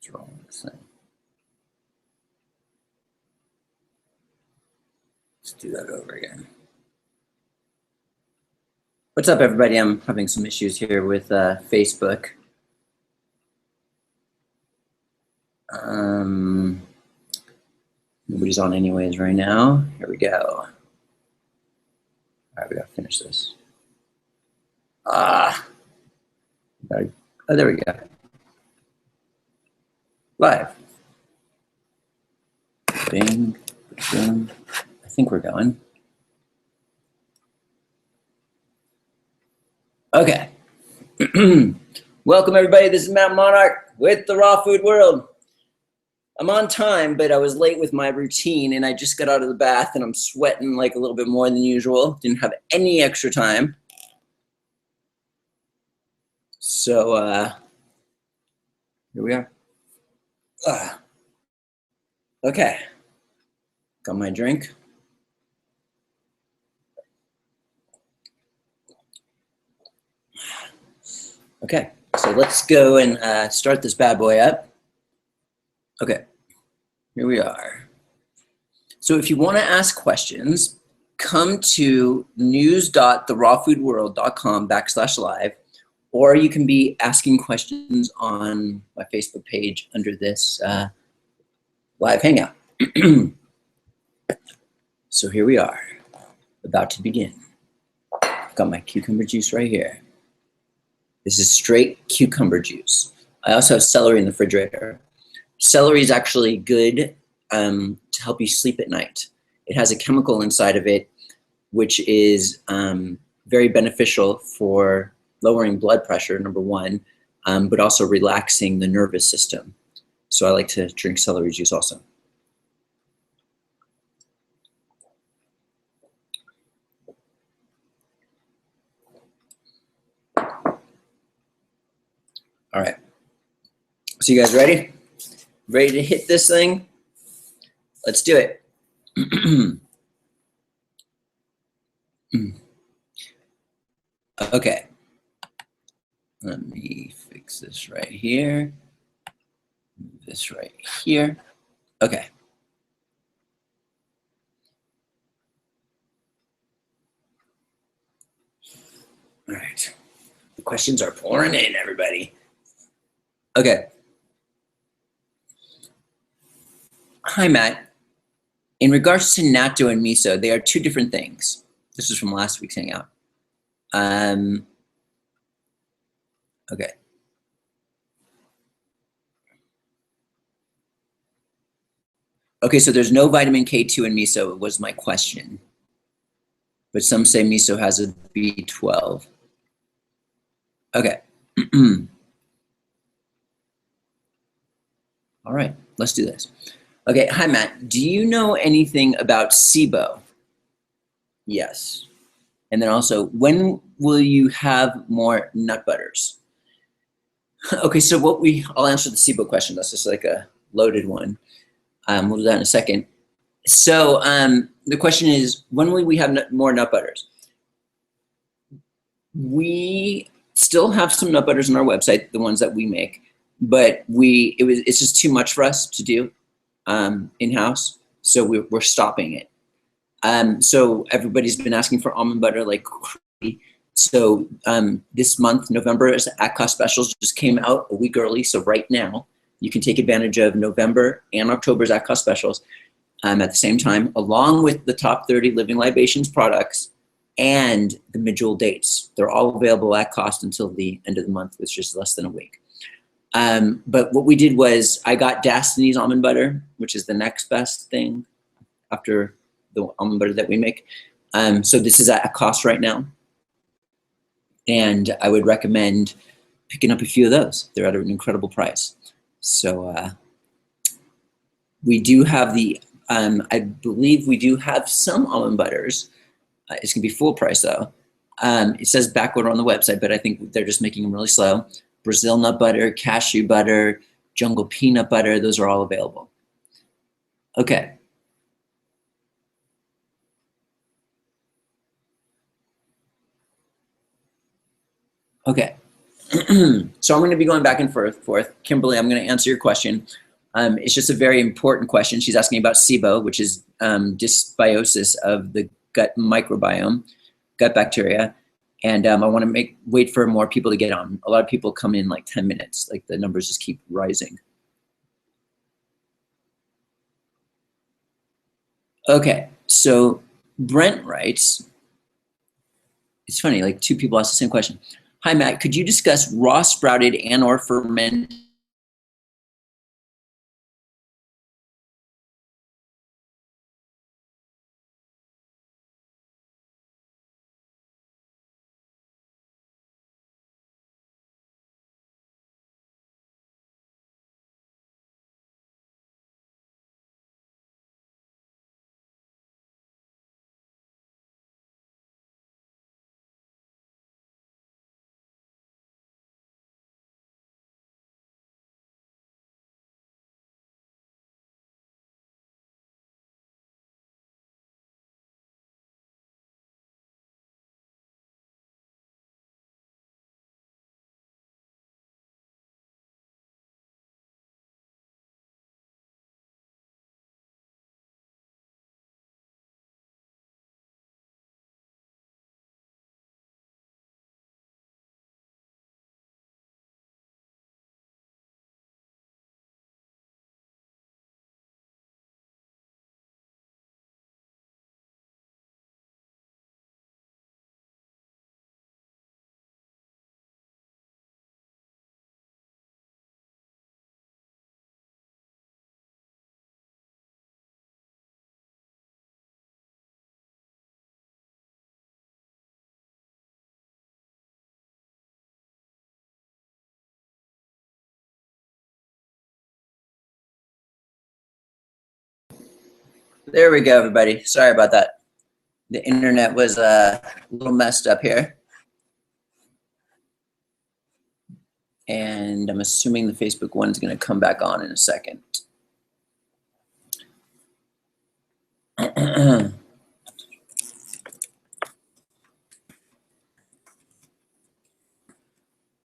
What's wrong with this thing? Let's do that over again. What's up, everybody? I'm having some issues here with Facebook. Nobody's on anyways right now. Here we go. All right, we gotta finish this. Oh, there we go. Live. Bing, boom. I think we're going. Okay. Welcome, everybody. This is Monarch with the Raw Food World. I'm on time, but I was late with my routine, and I just got out of the bath, and I'm sweating like a little bit more than usual. Didn't have any extra time. So here we are. Okay. Got my drink. Okay, so let's go and start this bad boy up. Okay, here we are. So if you want to ask questions, come to news.therawfoodworld.com/live, or you can be asking questions on my Facebook page under this live hangout. So here we are, about to begin. I've got my cucumber juice right here. This is straight cucumber juice. I also have celery in the refrigerator. Celery is actually good to help you sleep at night. It has a chemical inside of it, which is very beneficial for lowering blood pressure, number one, but also relaxing the nervous system. So I like to drink celery juice also. All right, so you guys ready? Ready to hit this thing? Let's do it. Okay, let me fix this right here. Move this right here. Okay. All right, the questions are pouring in, everybody. Okay. Hi, Matt. In regards to natto and miso, they are two different things. This is from last week's hangout. Okay. Okay, so there's no vitamin K2 in miso was my question. But some say miso has a B12. Okay. All right, let's do this. Okay, hi Matt, do you know anything about SIBO? Yes. And then also, when will you have more nut butters? Okay, so I'll answer the SIBO question. That's just like a loaded one. We'll do that in a second. So the question is, when will we have more nut butters? We still have some nut butters on our website, the ones that we make, but it's just too much for us to do in-house, so we're stopping it. So everybody's been asking for almond butter like crazy. So this month, November, at-cost specials just came out a week early. So right now, you can take advantage of November and October's at-cost specials at the same time, along with the top 30 Living Libations products and the mid-jewel dates. They're all available at cost until the end of the month, which is less than a week. But what we did was I got Destiny's almond butter, which is the next best thing after the almond butter that we make. So this is at cost right now. And I would recommend picking up a few of those. They're at an incredible price. So we do have I believe we do have some almond butters. It's gonna be full price though. It says backorder on the website, but I think they're just making them really slow. Brazil nut butter, cashew butter, jungle peanut butter, those are all available. Okay. Okay. So I'm going to be going back and forth. Kimberly, I'm going to answer your question. It's just a very important question. She's asking about SIBO, which is dysbiosis of the gut microbiome, gut bacteria. And I want to wait for more people to get on. A lot of people come in like 10 minutes. Like the numbers just keep rising. Okay, so Brent writes, it's funny, like two people asked the same question. Hi, Matt, could you discuss raw sprouted and or fermented? There we go, everybody. Sorry about that. The internet was a little messed up here. And I'm assuming the Facebook one is going to come back on in a second.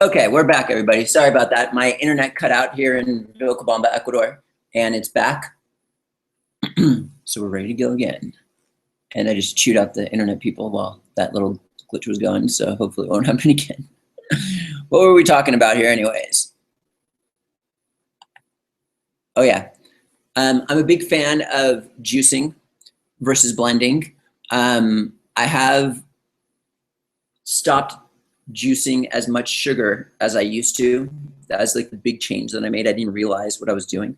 Okay, we're back, everybody. Sorry about that. My internet cut out here in Vilcabamba, Ecuador, and it's back. So we're ready to go again. And I just chewed out the internet people while that little glitch was going, so hopefully it won't happen again. What were we talking about here anyways? Oh yeah. I'm a big fan of juicing versus blending. I have stopped juicing as much sugar as I used to. That was like the big change that I made. I didn't realize what I was doing.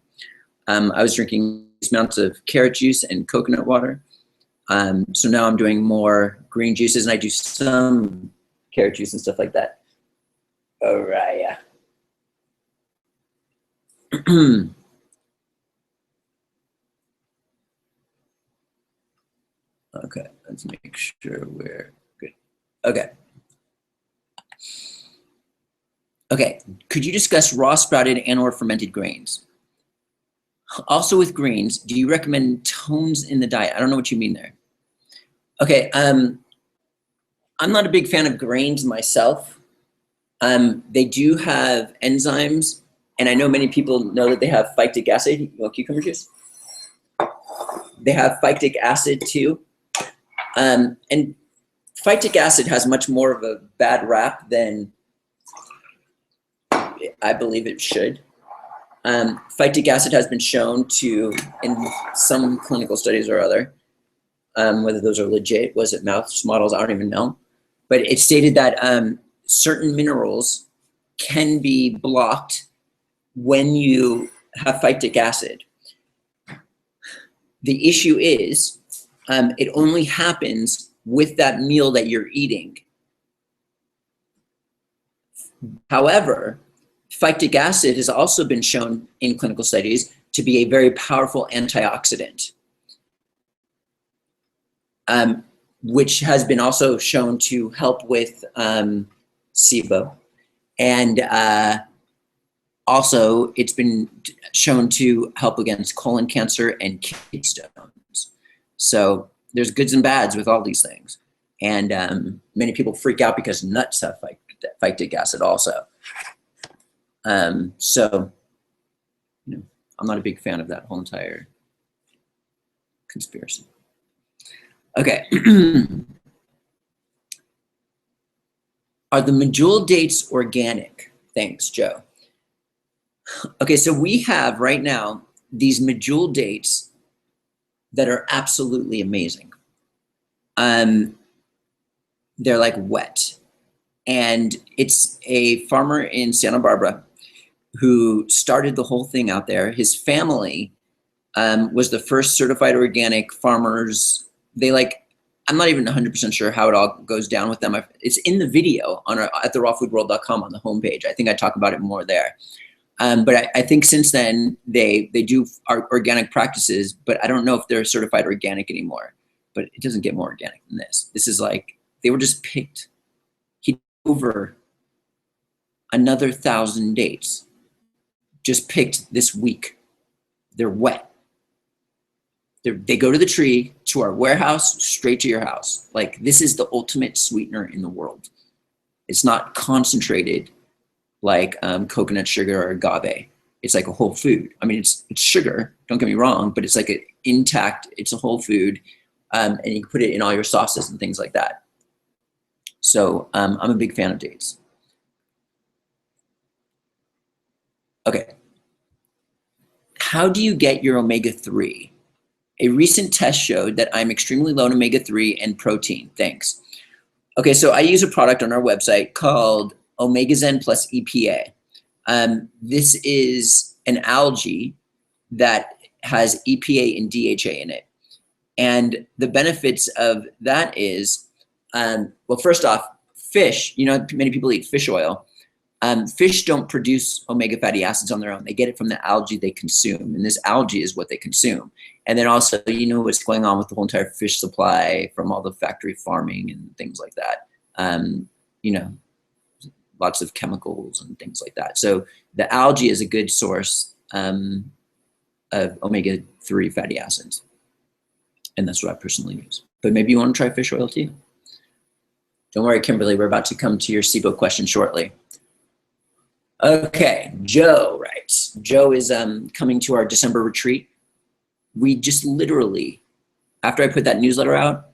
I was drinking amounts of carrot juice and coconut water. So now I'm doing more green juices, and I do some carrot juice and stuff like that. All right, yeah. Okay, let's make sure we're good. Okay. Okay, could you discuss raw sprouted and or fermented grains? Also with greens, do you recommend tones in the diet? I don't know what you mean there. Okay, I'm not a big fan of grains myself. They do have enzymes, and I know many people know that they have phytic acid. You want cucumber juice? They have phytic acid too. And phytic acid has much more of a bad rap than I believe it should. Phytic acid has been shown to, in some clinical studies or other, whether those are legit, was it mouse models, I don't even know. But it stated that certain minerals can be blocked when you have phytic acid. The issue is it only happens with that meal that you're eating. However, phytic acid has also been shown in clinical studies to be a very powerful antioxidant, which has been also shown to help with SIBO. And also, it's been shown to help against colon cancer and kidney stones. So there's goods and bads with all these things. And many people freak out because nuts have phytic acid also. So, you know, I'm not a big fan of that whole entire conspiracy. Okay. Are the medjool dates organic? Thanks, Joe. Okay, so we have right now these medjool dates that are absolutely amazing. They're like wet. And it's a farmer in Santa Barbara who started the whole thing out there. His family was the first certified organic farmers. They like, I'm not even 100% sure how it all goes down with them. It's in the video on at therawfoodworld.com on the homepage. I think I talk about it more there. But I think since then they do organic practices, but I don't know if they're certified organic anymore. But it doesn't get more organic than this. This is like, they were just picked. He over another 1,000 dates, just picked this week. They're wet. They go to the tree, to our warehouse, straight to your house. Like, this is the ultimate sweetener in the world. It's not concentrated like coconut sugar or agave. It's like a whole food. I mean, it's sugar, don't get me wrong, but it's like an intact, it's a whole food. And you can put it in all your sauces and things like that. So I'm a big fan of dates. Okay. How do you get your omega-3? A recent test showed that I'm extremely low in omega-3 and protein. Thanks. Okay, so I use a product on our website called OmegaZen plus EPA. This is an algae that has EPA and DHA in it. And the benefits of that is, well, first off, fish, you know, many people eat fish oil. Fish don't produce omega fatty acids on their own. They get it from the algae they consume, and this algae is what they consume. And then also, you know what's going on with the whole entire fish supply from all the factory farming and things like that. You know, lots of chemicals and things like that. So the algae is a good source of omega-3 fatty acids. And that's what I personally use. But maybe you want to try fish oil too. Don't worry, Kimberly, we're about to come to your SIBO question shortly. Okay, Joe writes. Joe is coming to our December retreat. We just literally, after I put that newsletter out,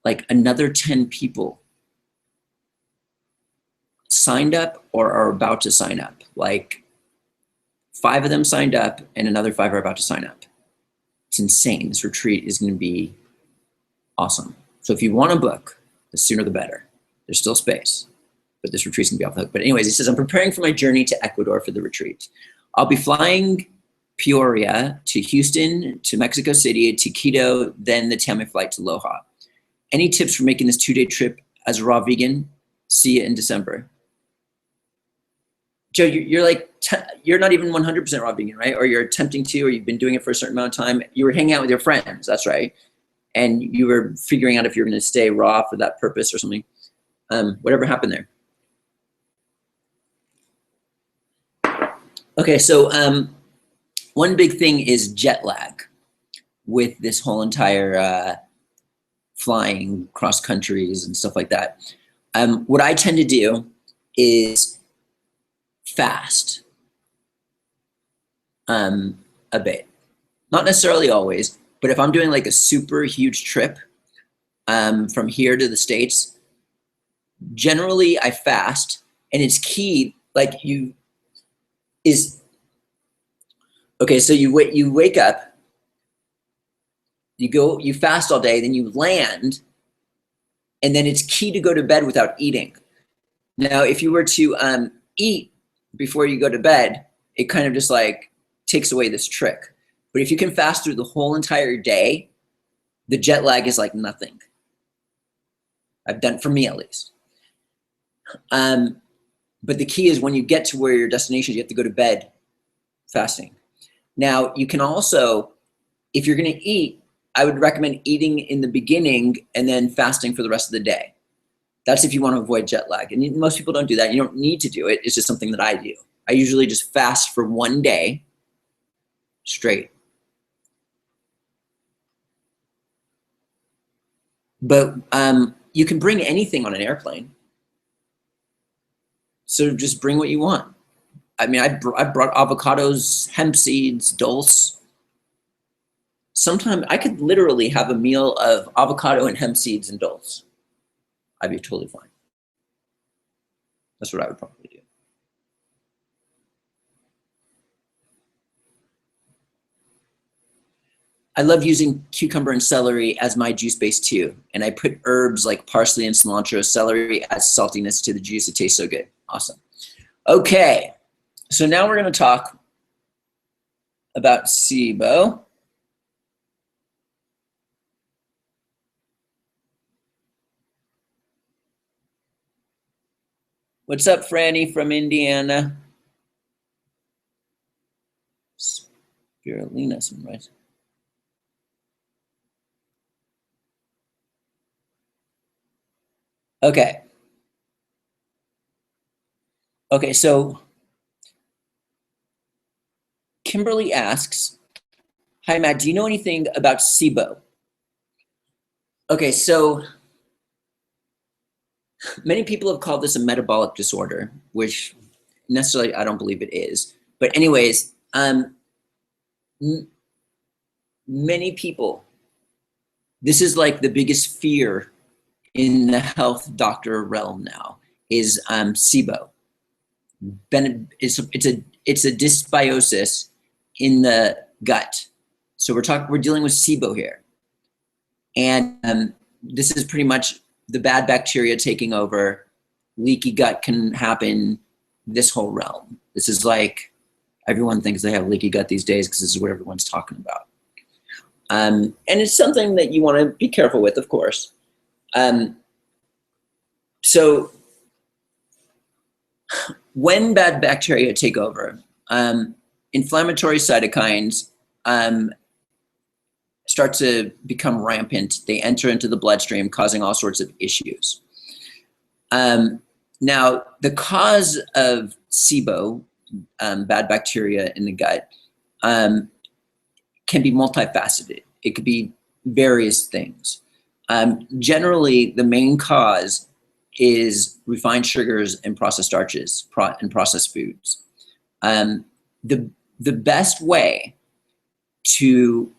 like another 10 people signed up or are about to sign up. Like 5 of them signed up and another 5 are about to sign up. It's insane. This retreat is going to be awesome. So if you want to book, the sooner the better. There's still space, but this retreat's going to be off the hook. But anyways, he says, I'm preparing for my journey to Ecuador for the retreat. I'll be flying Peoria to Houston, to Mexico City, to Quito, then the Tame flight to Loja. Any tips for making this 2-day trip as a raw vegan? See you in December. Joe, you're like, you're not even 100% raw vegan, right? Or you're attempting to, or you've been doing it for a certain amount of time. You were hanging out with your friends, that's right. And you were figuring out if you're gonna stay raw for that purpose or something. Whatever happened there? Okay, so one big thing is jet lag with this whole entire flying cross countries and stuff like that. What I tend to do is fast a bit. Not necessarily always, but if I'm doing like a super huge trip from here to the States, generally I fast, and it's key, like okay, so you wake up, you fast all day, then you land, and then it's key to go to bed without eating. Now, if you were to eat before you go to bed, it kind of just like takes away this trick. But if you can fast through the whole entire day, the jet lag is like nothing. I've done, for me at least. But the key is when you get to where your destination is, you have to go to bed fasting. Now, you can also, if you're gonna eat, I would recommend eating in the beginning and then fasting for the rest of the day. That's if you want to avoid jet lag. And most people don't do that. You don't need to do it. It's just something that I do. I usually just fast for 1 day straight. But you can bring anything on an airplane. So just bring what you want. I mean, I brought avocados, hemp seeds, dulse. Sometimes I could literally have a meal of avocado and hemp seeds and dulse. I'd be totally fine. That's what I would probably do. I love using cucumber and celery as my juice base too. And I put herbs like parsley and cilantro. Celery adds saltiness to the juice. It tastes so good. Awesome. Okay. So now we're going to talk about SIBO. What's up, Franny from Indiana? Spirulina, right? Okay. Okay, so Kimberly asks, hi, Matt, do you know anything about SIBO? Okay, so many people have called this a metabolic disorder, which necessarily I don't believe it is. But anyways, many people, this is like the biggest fear in the health doctor realm now is SIBO. It's a dysbiosis in the gut. So we're dealing with SIBO here. And this is pretty much the bad bacteria taking over. Leaky gut can happen, this whole realm. This is like, everyone thinks they have leaky gut these days because this is what everyone's talking about. And it's something that you want to be careful with, of course. So when bad bacteria take over, inflammatory cytokines start to become rampant. They enter into the bloodstream, causing all sorts of issues. Now, the cause of SIBO, bad bacteria in the gut, can be multifaceted. It could be various things. Generally, the main cause is refined sugars and processed starches and processed foods. The best way to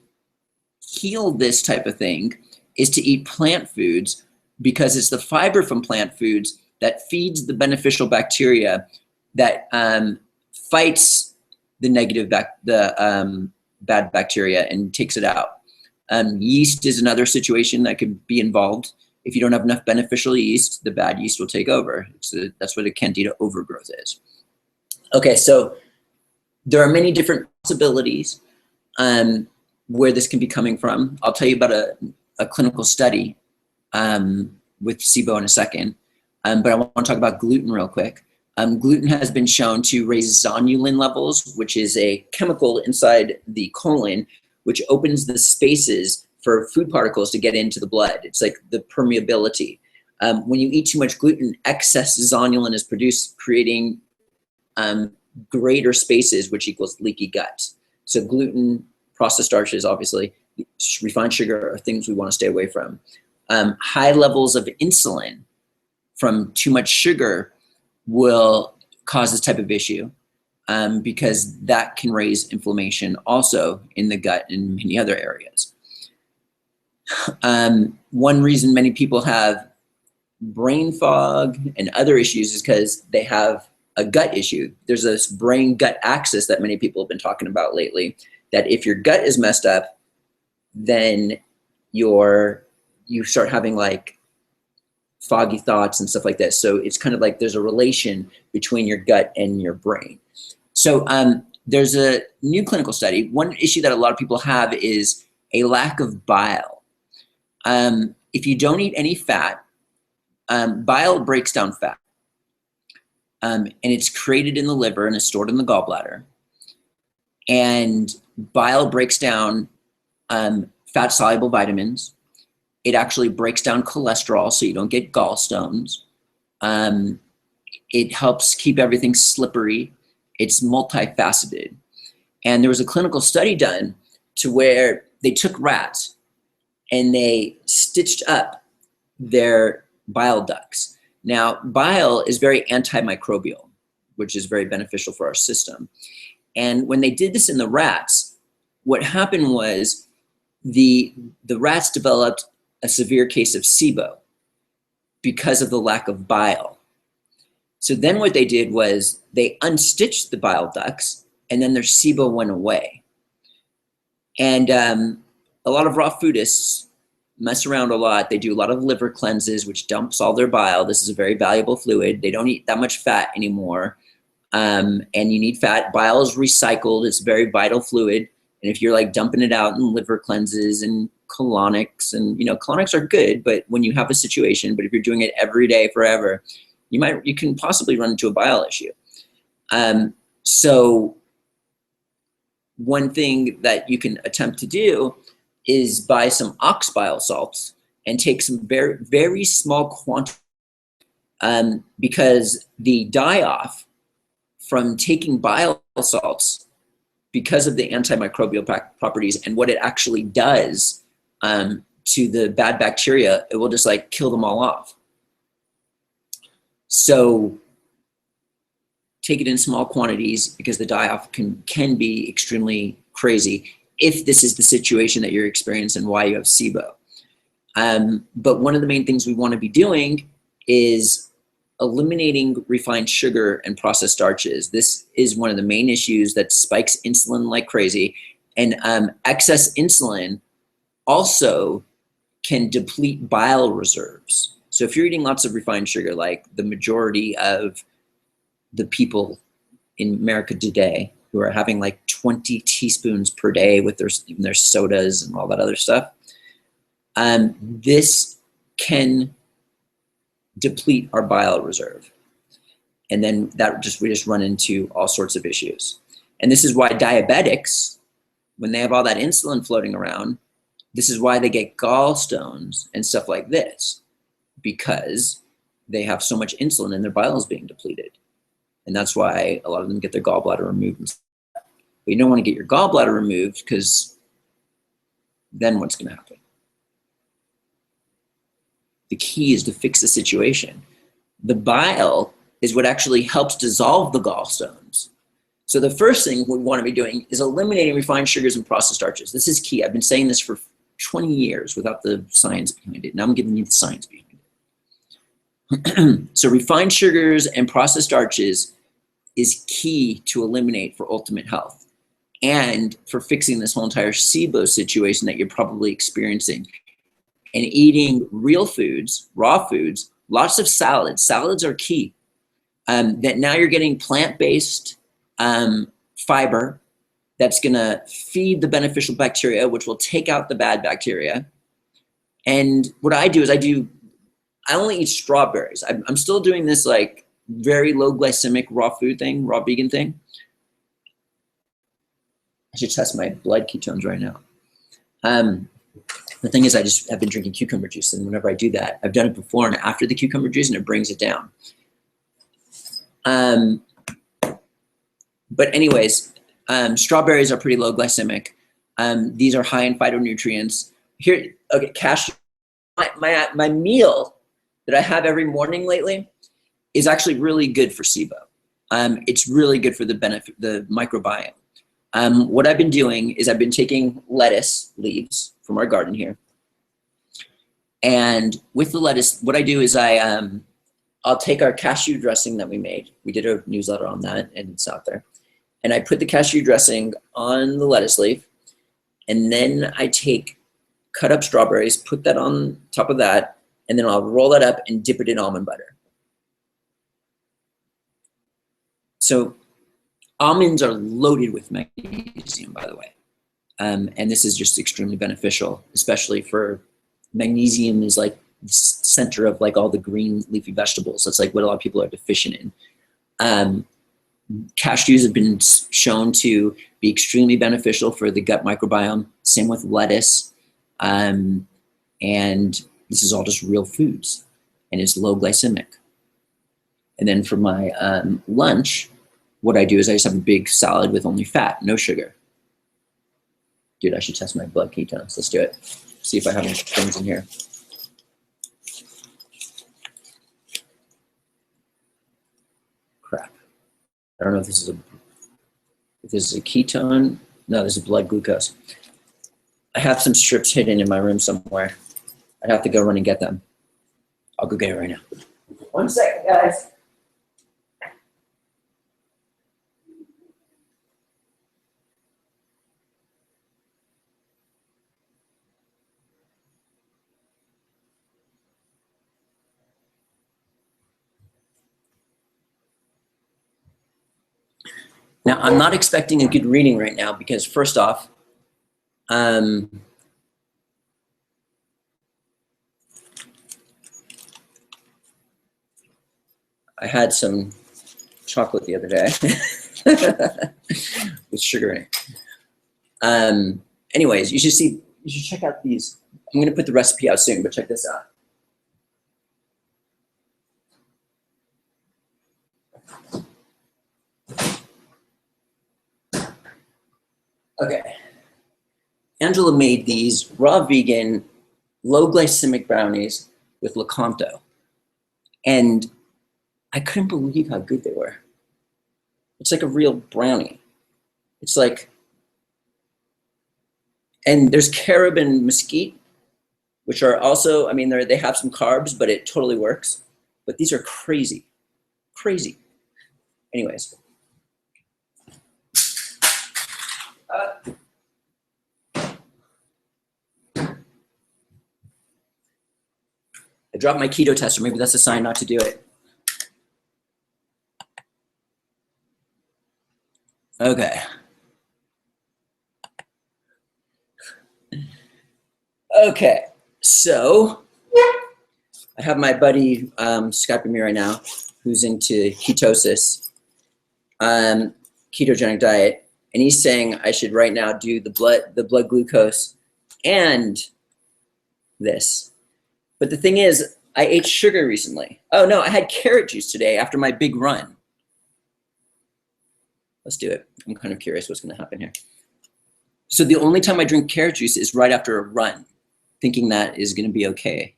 heal this type of thing is to eat plant foods, because it's the fiber from plant foods that feeds the beneficial bacteria that fights the negative bad bacteria and takes it out. Yeast is another situation that could be involved. If you don't have enough beneficial yeast, the bad yeast will take over. That's what a candida overgrowth is. Okay, so there are many different possibilities where this can be coming from. I'll tell you about a clinical study with SIBO in a second, but I want to talk about gluten real quick. Gluten has been shown to raise zonulin levels, which is a chemical inside the colon, which opens the spaces for food particles to get into the blood. It's like the permeability. When you eat too much gluten, excess zonulin is produced, creating greater spaces, which equals leaky gut. So gluten, processed starches, obviously, refined sugar are things we want to stay away from. High levels of insulin from too much sugar will cause this type of issue, because that can raise inflammation also in the gut and many other areas. One reason many people have brain fog and other issues is because they have a gut issue. There's this brain-gut axis that many people have been talking about lately, that if your gut is messed up, then you start having like foggy thoughts and stuff like that. So it's kind of like there's a relation between your gut and your brain. So there's a new clinical study. One issue that a lot of people have is a lack of bile. If you don't eat any fat, bile breaks down fat. And it's created in the liver and is stored in the gallbladder. And bile breaks down fat-soluble vitamins. It actually breaks down cholesterol so you don't get gallstones. It helps keep everything slippery. It's multifaceted. And there was a clinical study done to where they took rats and they stitched up their bile ducts. Now, bile is very antimicrobial, which is very beneficial for our system. And when they did this in the rats, what happened was the rats developed a severe case of SIBO because of the lack of bile. So then what they did was they unstitched the bile ducts, and then their SIBO went away. And a lot of raw foodists mess around a lot. They do a lot of liver cleanses, which dumps all their bile. This is a very valuable fluid. They don't eat that much fat anymore. And you need fat. Bile is recycled. It's a very vital fluid. And if you're like dumping it out in liver cleanses and colonics, and colonics are good, but when you have a situation, but if you're doing it every day forever, you can possibly run into a bile issue. So one thing that you can attempt to do is buy some ox bile salts and take some very, very small quantity, because the die-off from taking bile salts, because of the antimicrobial properties and what it actually does to the bad bacteria, it will just like kill them all off. So take it in small quantities, because the die-off can be extremely crazy if this is the situation that you're experiencing, why you have SIBO. But one of the main things we want to be doing is eliminating refined sugar and processed starches. This is one of the main issues that spikes insulin like crazy. And excess insulin also can deplete bile reserves. So if you're eating lots of refined sugar, like the majority of the people in America today who are having like 20 teaspoons per day with their sodas and all that other stuff, this can deplete our bile reserve. And then we just run into all sorts of issues. And this is why diabetics, when they have all that insulin floating around, this is why they get gallstones and stuff like this, because they have so much insulin and their bile is being depleted. And that's why a lot of them get their gallbladder removed. But you don't want to get your gallbladder removed, because then what's going to happen? The key is to fix the situation. The bile is what actually helps dissolve the gallstones. So the first thing we want to be doing is eliminating refined sugars and processed starches. This is key. I've been saying this for 20 years without the science behind it. Now I'm giving you the science behind it. So refined sugars and processed starches is key to eliminate for ultimate health and for fixing this whole entire SIBO situation that you're probably experiencing. And eating real foods, raw foods, lots of salads. Salads are key. That now you're getting plant-based fiber that's gonna feed the beneficial bacteria, which will take out the bad bacteria. And what I do is I only eat strawberries. I'm still doing this like very low glycemic raw food thing, raw vegan thing. I should test my blood ketones right now. The thing is, I've been drinking cucumber juice, and whenever I do that, I've done it before and after the cucumber juice, and it brings it down. But anyways, strawberries are pretty low glycemic. These are high in phytonutrients. Here, okay, cashew. My meal that I have every morning lately is actually really good for SIBO. It's really good for the microbiome. What I've been doing is I've been taking lettuce leaves from our garden here. And with the lettuce, what I do is I'll take our cashew dressing that we made. We did a newsletter on that, and it's out there. And I put the cashew dressing on the lettuce leaf, and then I take cut up strawberries, put that on top of that, and then I'll roll that up and dip it in almond butter. So almonds are loaded with magnesium, by the way. And this is just extremely beneficial, especially for magnesium is like the center of like all the green leafy vegetables. That's like what a lot of people are deficient in. Cashews have been shown to be extremely beneficial for the gut microbiome. Same with lettuce. And this is all just real foods, and it's low glycemic. And then for my lunch, what I do is I just have a big salad with only fat, no sugar. Dude, I should test my blood ketones. Let's do it. See if I have any things in here. I don't know if this is a ketone. No, this is blood glucose. I have some strips hidden in my room somewhere. I'd have to go run and get them. I'll go get it right now. 1 second, guys. Now, I'm not expecting a good reading right now because first off, I had some chocolate the other day with sugar in it. Anyways, you should check out these. I'm gonna put the recipe out soon, but check this out. Okay. Angela made these raw vegan, low glycemic brownies with Lecanto. And I couldn't believe how good they were. It's like a real brownie. It's like, and there's carob and mesquite, which are also, I mean, they have some carbs, but it totally works. But these are crazy, crazy. Anyways. I dropped my keto tester. Maybe that's a sign not to do it. Okay. Okay, so I have my buddy Skyping me right now who's into ketosis, ketogenic diet, and he's saying I should right now do the blood glucose and this. But the thing is, I ate sugar recently. Oh no, I had carrot juice today after my big run. Let's do it. I'm kind of curious what's going to happen here. So the only time I drink carrot juice is right after a run, thinking that is going to be okay.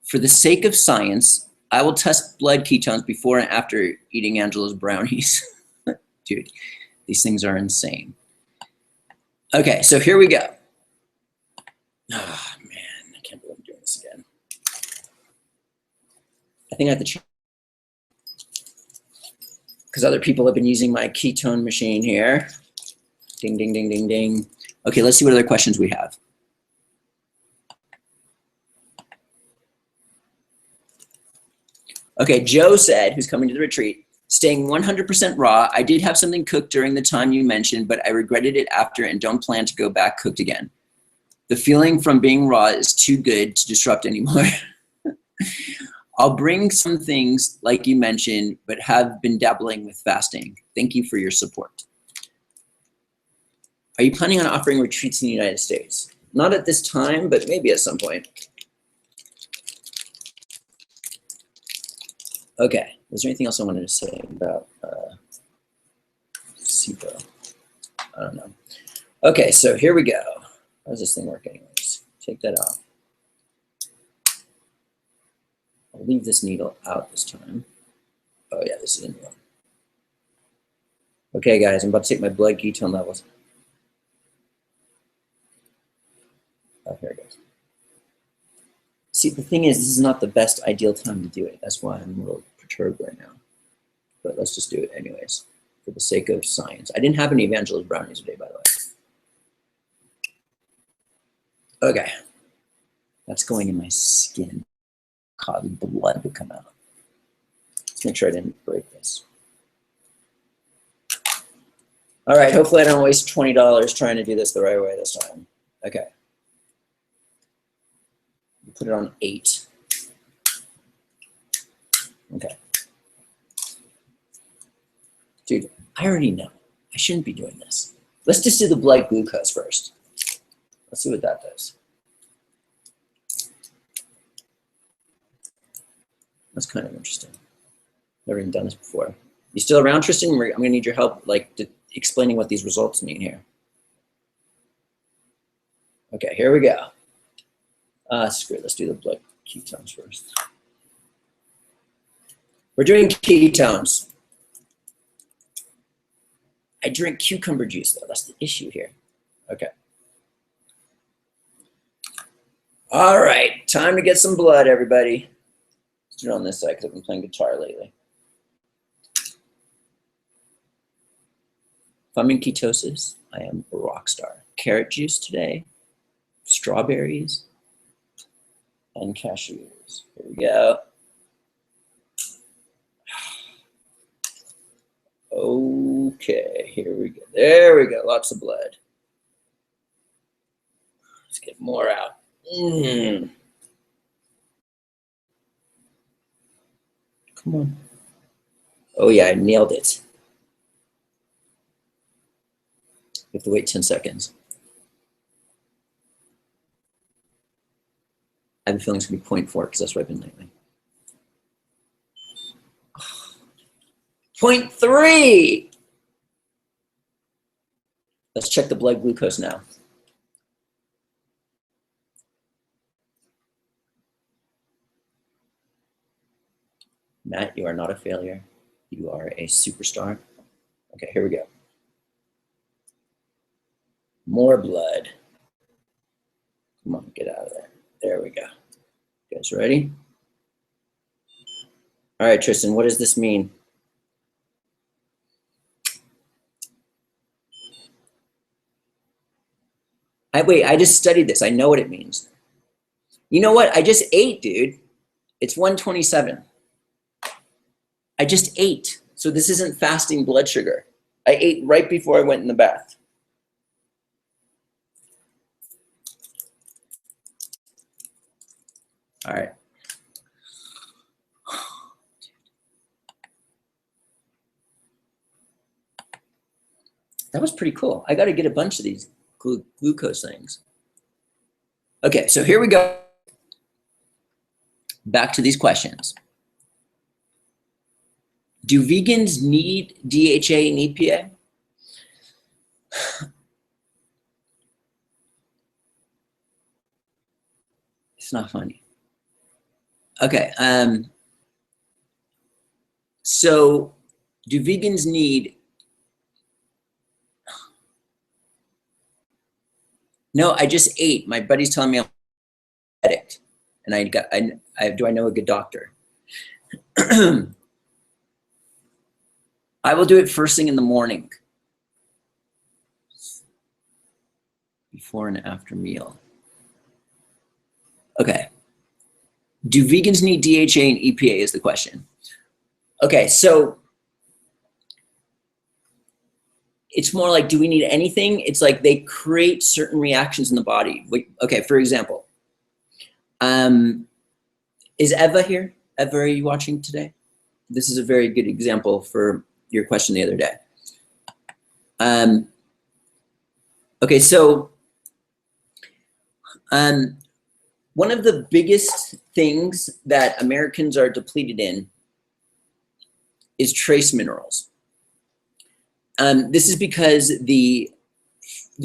For the sake of science, I will test blood ketones before and after eating Angela's brownies. Dude, these things are insane. Okay, so here we go. Oh, man, I can't believe I'm doing this again. I think I have to change, because other people have been using my ketone machine here. Ding, ding, ding, ding, ding. Okay, let's see what other questions we have. Okay, Joe said, who's coming to the retreat, staying 100% raw. I did have something cooked during the time you mentioned, but I regretted it after and don't plan to go back cooked again. The feeling from being raw is too good to disrupt anymore. I'll bring some things like you mentioned, but have been dabbling with fasting. Thank you for your support. Are you planning on offering retreats in the United States? Not at this time, but maybe at some point. Okay, was there anything else I wanted to say about SIBO? I don't know. Okay, so here we go. How does this thing work anyways? Take that off. I'll leave this needle out this time. Oh yeah, this is a new one. Okay guys, I'm about to take my blood ketone levels. Oh, here it goes. See, the thing is, this is not the best ideal time to do it. That's why I'm a little perturbed right now. But let's just do it anyways, for the sake of science. I didn't have any of Angela's brownies today, by the way. Okay. That's going in my skin, causing blood to come out. Let's make sure I didn't break this. All right, hopefully I don't waste $20 trying to do this the right way this time. Okay. Put it on 8. Okay. Dude, I already know. I shouldn't be doing this. Let's just do the blood glucose first. Let's see what that does. That's kind of interesting. Never even done this before. You still around, Tristan? I'm gonna need your help, like, explaining what these results mean here. Okay, here we go. Screw it, let's do the blood ketones first. We're doing ketones. I drink cucumber juice though, that's the issue here. Okay. All right, time to get some blood, everybody. Let's do it on this side because I've been playing guitar lately. If I'm in ketosis, I am a rock star. Carrot juice today, strawberries, and cashews. Here we go. Okay, here we go. There we go, lots of blood. Let's get more out. Come on. Oh yeah, I nailed it. You have to wait 10 seconds. I have a feeling it's going to be 0.4 because that's what I've been lately. 0.3! Let's check the blood glucose now. Matt, you are not a failure. You are a superstar. Okay, here we go. More blood. Come on, get out of there. There we go. You guys ready? All right, Tristan, what does this mean? Wait, I just studied this. I know what it means. You know what? I just ate, dude. It's 127. I just ate. So this isn't fasting blood sugar. I ate right before I went in the bath. All right. That was pretty cool. I got to get a bunch of these glucose things. Okay, so here we go. Back to these questions. Do vegans need DHA and EPA? It's not funny. Okay, so do vegans need? No, I just ate. My buddy's telling me I'm diabetic, and do I know a good doctor? I will do it first thing in the morning, before and after meal. Okay. Do vegans need DHA and EPA is the question. Okay, so it's more like, do we need anything? It's like they create certain reactions in the body. Okay, for example, is Eva here? Eva, are you watching today? This is a very good example for your question the other day. Okay, so one of the biggest things that Americans are depleted in is trace minerals. This is because the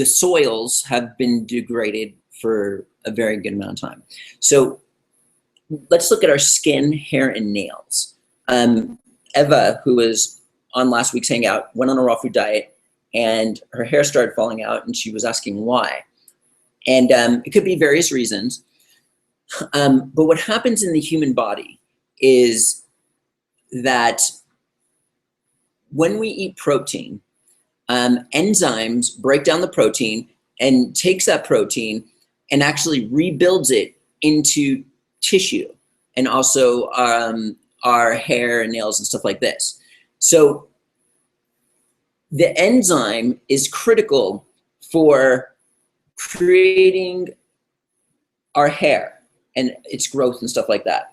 soils have been degraded for a very good amount of time. So let's look at our skin, hair, and nails. Eva, who was on last week's Hangout, went on a raw food diet, and her hair started falling out, and she was asking why. And it could be various reasons. But what happens in the human body is that when we eat protein, enzymes break down the protein and takes that protein and actually rebuilds it into tissue, and also our hair and nails and stuff like this. So the enzyme is critical for creating our hair and its growth and stuff like that.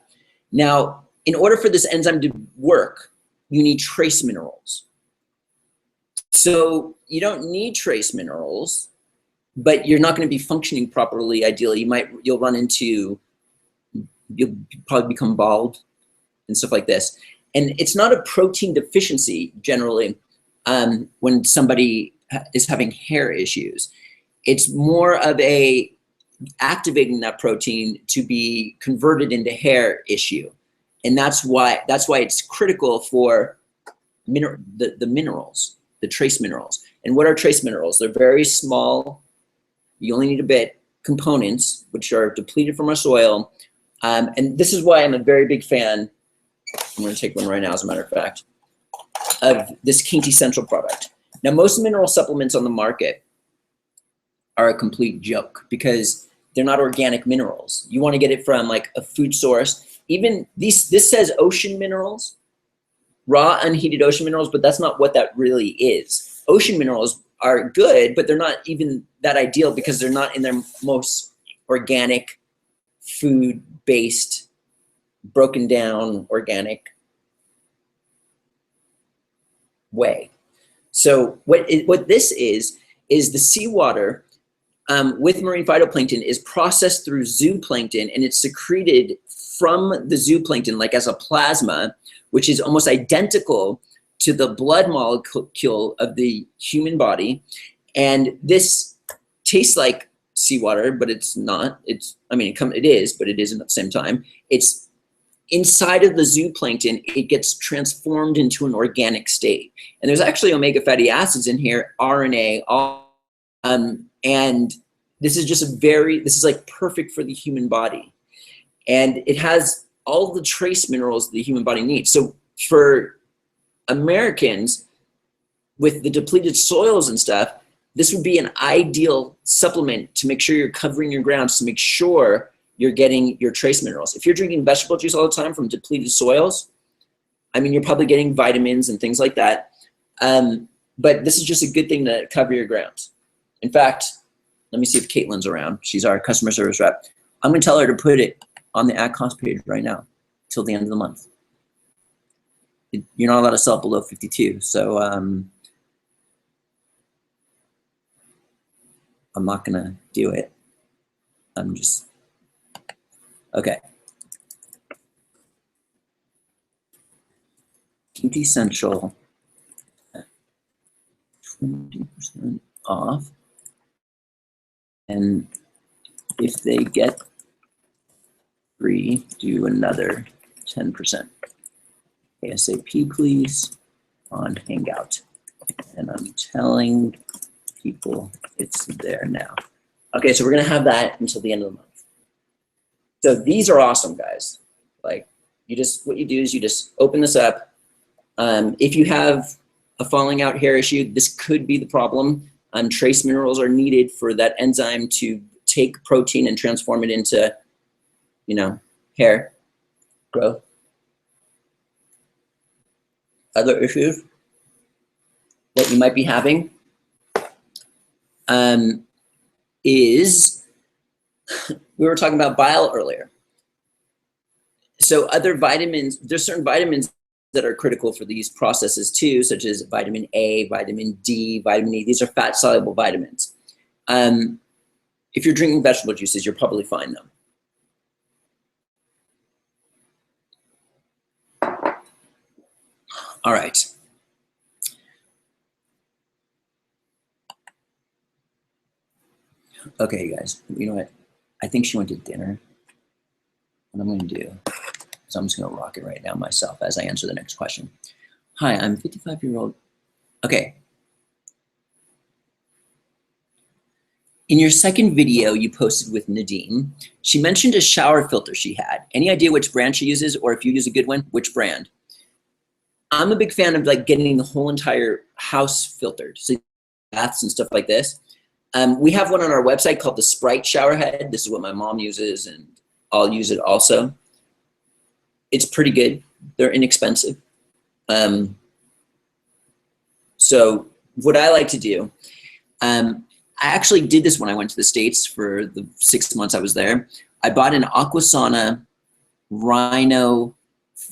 Now, in order for this enzyme to work, you need trace minerals. So you don't need trace minerals, but you're not going to be functioning properly. Ideally, you'll probably become bald and stuff like this. And it's not a protein deficiency generally when somebody is having hair issues. It's more of activating that protein to be converted into hair issue. And that's why it's critical for the minerals, the trace minerals. And what are trace minerals? They're very small, you only need a bit, components which are depleted from our soil. And this is why I'm a very big fan, I'm gonna take one right now as a matter of fact, of this Quintessential product. Now, most mineral supplements on the market are a complete joke because they're not organic minerals. You wanna get it from like a food source. Even this says ocean minerals, raw unheated ocean minerals, but that's not what that really is. Ocean minerals are good, but they're not even that ideal because they're not in their most organic, food-based, broken down organic way. So what this is the seawater with marine phytoplankton is processed through zooplankton, and it's secreted from the zooplankton like as a plasma, which is almost identical to the blood molecule of the human body. And this tastes like seawater, but it's not. It is, but it isn't at the same time. It's inside of the zooplankton, it gets transformed into an organic state. And there's actually omega fatty acids in here, RNA, and this is just this is like perfect for the human body. And it has all the trace minerals the human body needs. So for Americans with the depleted soils and stuff, this would be an ideal supplement to make sure you're covering your grounds, to make sure you're getting your trace minerals. If you're drinking vegetable juice all the time from depleted soils, I mean, you're probably getting vitamins and things like that. But this is just a good thing to cover your grounds. In fact, let me see if Caitlin's around. She's our customer service rep. I'm gonna tell her to put it on the at cost page right now till the end of the month. You're not allowed to sell below 52, so I'm not gonna do it. I'm just, okay. Quintessential, 20% off. And if they get free, do another 10%. ASAP, please, on Hangout. And I'm telling people it's there now. Okay, so we're gonna have that until the end of the month. So these are awesome, guys. Like, what you do is you just open this up. If you have a falling out hair issue, this could be the problem. Trace minerals are needed for that enzyme to take protein and transform it into, hair growth. Other issues that you might be having is, we were talking about bile earlier. So other vitamins, there's certain vitamins that are critical for these processes too, such as vitamin A, vitamin D, vitamin E. These are fat-soluble vitamins. If you're drinking vegetable juices, you'll probably find them. All right. Okay, guys, you know what? I think she went to dinner. What I'm gonna do is I'm just gonna rock it right now myself as I answer the next question. Hi, I'm 55-year-old. Okay. In your second video you posted with Nadine, she mentioned a shower filter she had. Any idea which brand she uses, or if you use a good one, which brand? I'm a big fan of like getting the whole entire house filtered, so baths and stuff like this. We have one on our website called the Sprite shower head. This is what my mom uses, and I'll use it also. It's pretty good. They're inexpensive. So what I like to do, I actually did this when I went to the States for the 6 months I was there. I bought an Aquasana Rhino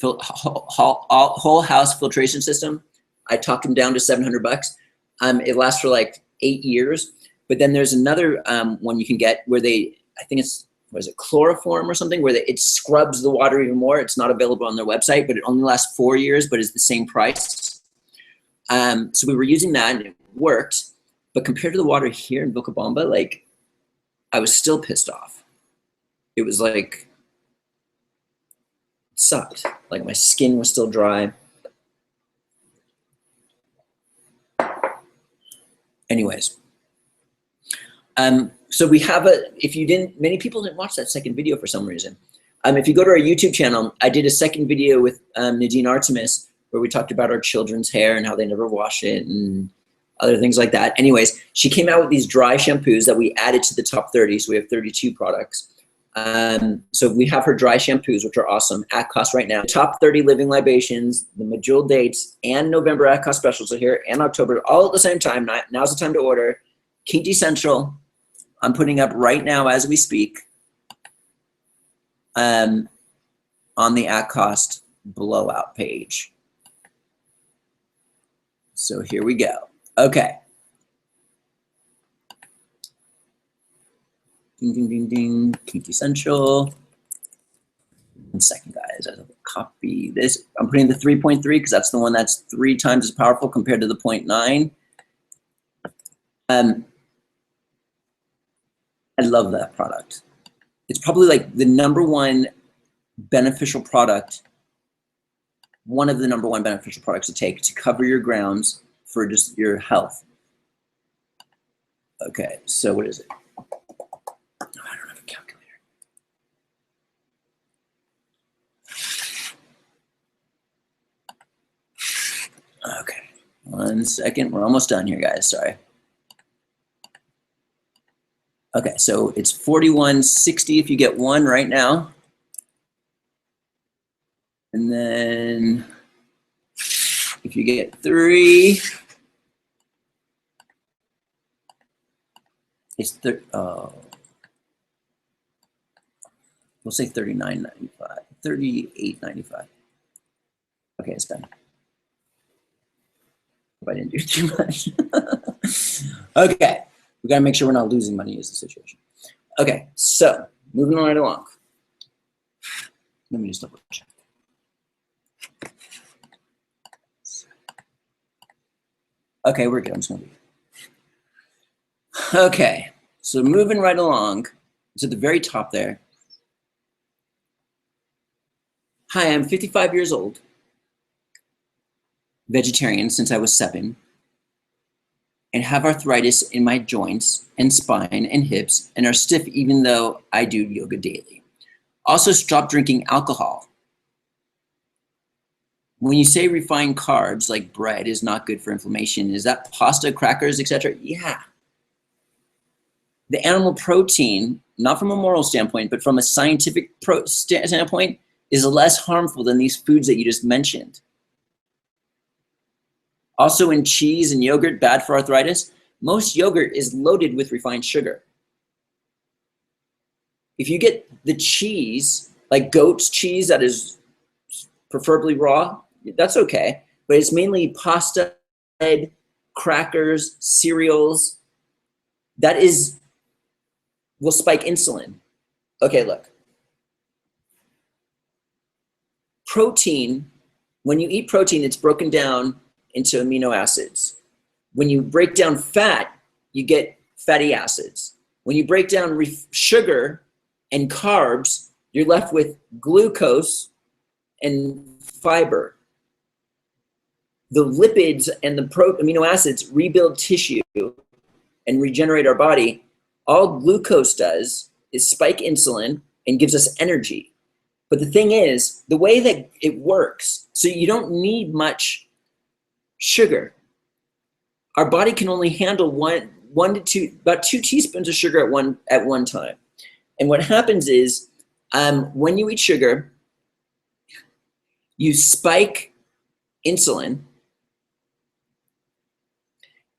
whole house filtration system. I talked them down to $700. It lasts for like 8 years. But then there's another one you can get where I think it's, what is it, chloroform or something, where it scrubs the water even more. It's not available on their website, but it only lasts 4 years, but is the same price. So we were using that and it worked. But compared to the water here in Vilcabamba, like, I was still pissed off. It was like, sucked. Like my skin was still dry. Anyways, so we have many people didn't watch that second video for some reason. If you go to our YouTube channel, I did a second video with Nadine Artemis where we talked about our children's hair and how they never wash it and other things like that. Anyways, she came out with these dry shampoos that we added to the top 30. So we have 32 products. So we have her dry shampoos, which are awesome at cost right now. Top 30 living libations, the Majul dates, and November at cost specials are here, and October, all at the same time. Now's the time to order. Kinky Central, I'm putting up right now as we speak on the at cost blowout page. So here we go. Okay. Ding, ding, ding, ding. Kinky Central. 1 second, guys. I have to copy this. I'm putting the 3.3 because that's the one that's 3 times as powerful compared to the 0.9. I love that product. It's probably like the #1 beneficial product, one of the #1 beneficial products to take to cover your grounds for just your health. Okay, so what is it? Oh, I don't have a calculator. Okay, 1 second. We're almost done here, guys. Sorry. Okay, so it's $41.60 if you get 1 right now. And then if you get 3, it's we'll say $39.95, $38.95. Okay, it's done. Hope I didn't do too much. Okay, we gotta make sure we're not losing money is the situation. Okay, so moving right along. Let me just double check. Okay, we're good. I'm just gonna leave. Okay, so moving right along. It's at the very top there. Hi, I'm 55 years old. Vegetarian since I was 7. And have arthritis in my joints and spine and hips and are stiff even though I do yoga daily. Also stopped drinking alcohol. When you say refined carbs like bread is not good for inflammation, is that pasta, crackers, etc.? Yeah. The animal protein, not from a moral standpoint, but from a scientific standpoint, is less harmful than these foods that you just mentioned. Also in cheese and yogurt, bad for arthritis. Most yogurt is loaded with refined sugar. If you get the cheese, like goat's cheese that is preferably raw, that's okay. But it's mainly pasta, bread, crackers, cereals. That will spike insulin. Okay, look. Protein, when you eat protein, it's broken down into amino acids. When you break down fat, you get fatty acids. When you break down sugar and carbs, you're left with glucose and fiber. The lipids and the amino acids rebuild tissue and regenerate our body. All glucose does is spike insulin and gives us energy. But the thing is, the way that it works, so you don't need much sugar. Our body can only handle about 2 teaspoons of sugar at one time. And what happens is, when you eat sugar, you spike insulin.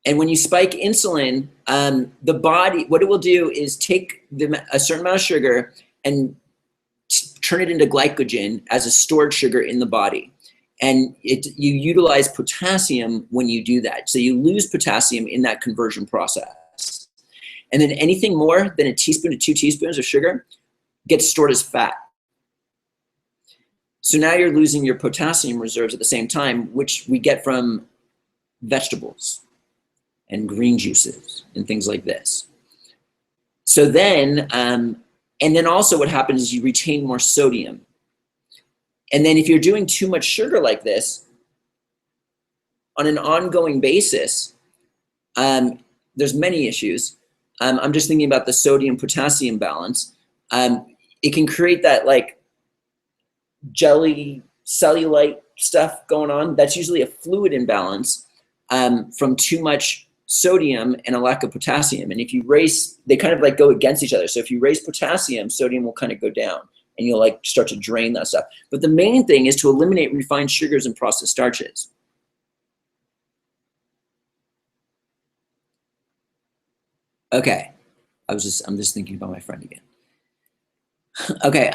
And when you spike insulin, the body, what it will do is take a certain amount of sugar and turn it into glycogen as a stored sugar in the body. And you utilize potassium when you do that. So you lose potassium in that conversion process. And then anything more than a teaspoon to 2 teaspoons of sugar gets stored as fat. So now you're losing your potassium reserves at the same time, which we get from vegetables and green juices and things like this. So then, and then also what happens is you retain more sodium. And then if you're doing too much sugar like this on an ongoing basis, there's many issues. I'm just thinking about the sodium-potassium balance. It can create that like jelly cellulite stuff going on. That's usually a fluid imbalance from too much sodium and a lack of potassium. And if you raise, they kind of like go against each other. So if you raise potassium, sodium will kind of go down and you'll like start to drain that stuff. But the main thing is to eliminate refined sugars and processed starches. Okay, I'm just thinking about my friend again. Okay,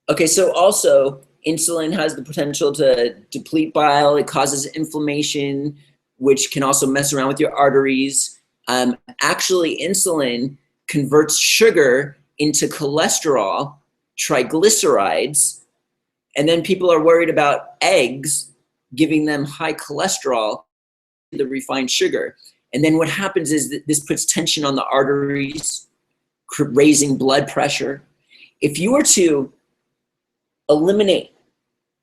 okay, so also insulin has the potential to deplete bile. It causes inflammation, which can also mess around with your arteries. Actually, insulin converts sugar into cholesterol, triglycerides, and then people are worried about eggs giving them high cholesterol, the refined sugar. And then what happens is that this puts tension on the arteries, raising blood pressure. If you were to eliminate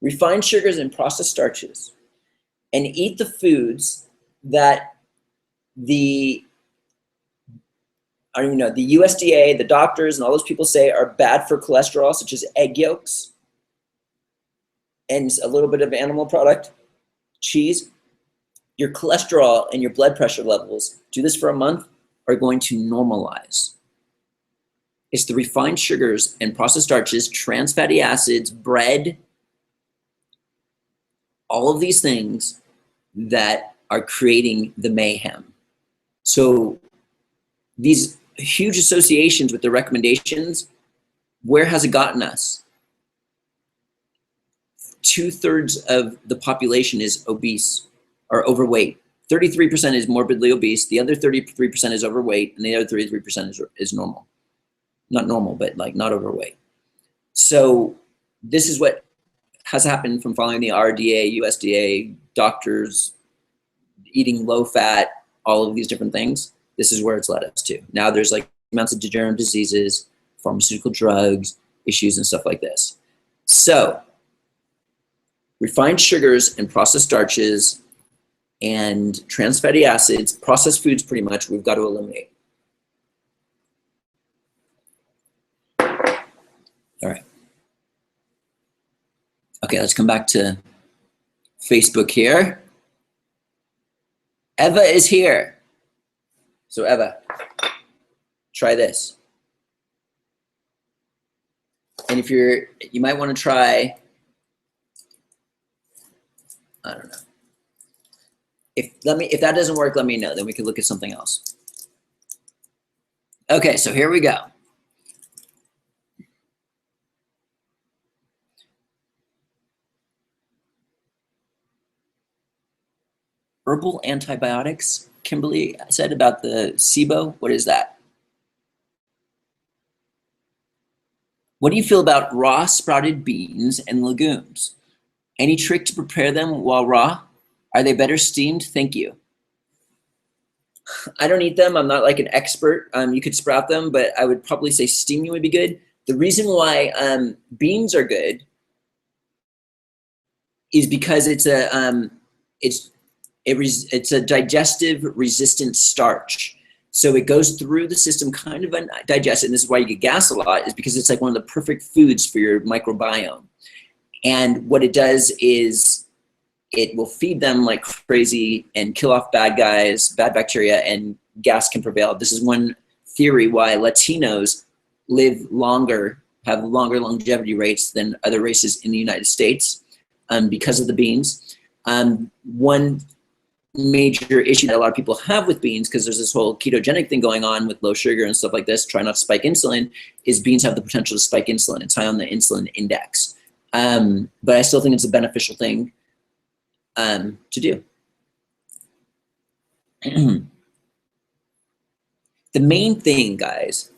refined sugars and processed starches and eat the foods that the USDA, the doctors, and all those people say are bad for cholesterol, such as egg yolks and a little bit of animal product, cheese, your cholesterol and your blood pressure levels, do this for a month, are going to normalize. It's the refined sugars and processed starches, trans fatty acids, bread, all of these things that are creating the mayhem. So these huge associations with the recommendations, where has it gotten us? 2/3 of the population is obese or overweight. 33% is morbidly obese. The other 33% is overweight, and the other 33% is normal. Not normal, but like not overweight. So this is what has happened from following the RDA, USDA, doctors, eating low fat, all of these different things. This is where it's led us to. Now there's like amounts of degenerative diseases, pharmaceutical drugs, issues and stuff like this. So refined sugars and processed starches and trans fatty acids, processed foods pretty much, we've got to eliminate. All right. Okay, let's come back to Facebook here. Eva is here. So Eva, try this. And if you might want to try, I don't know. If that doesn't work, let me know. Then we can look at something else. Okay, so here we go. Herbal antibiotics, Kimberly said about the SIBO. What is that? What do you feel about raw sprouted beans and legumes? Any trick to prepare them while raw? Are they better steamed? Thank you. I don't eat them. I'm not like an expert. You could sprout them, but I would probably say steaming would be good. The reason why beans are good is because it's a digestive resistant starch. So it goes through the system kind of undigested, and this is why you get gas a lot, is because it's like one of the perfect foods for your microbiome. And what it does is it will feed them like crazy and kill off bad guys, bad bacteria, and gas can prevail. This is one theory why Latinos live longer, have longer longevity rates than other races in the United States because of the beans. One major issue that a lot of people have with beans, because there's this whole ketogenic thing going on with low sugar and stuff like this, try not to spike insulin, is beans have the potential to spike insulin. It's high on the insulin index. But I still think it's a beneficial thing to do. The main thing, guys,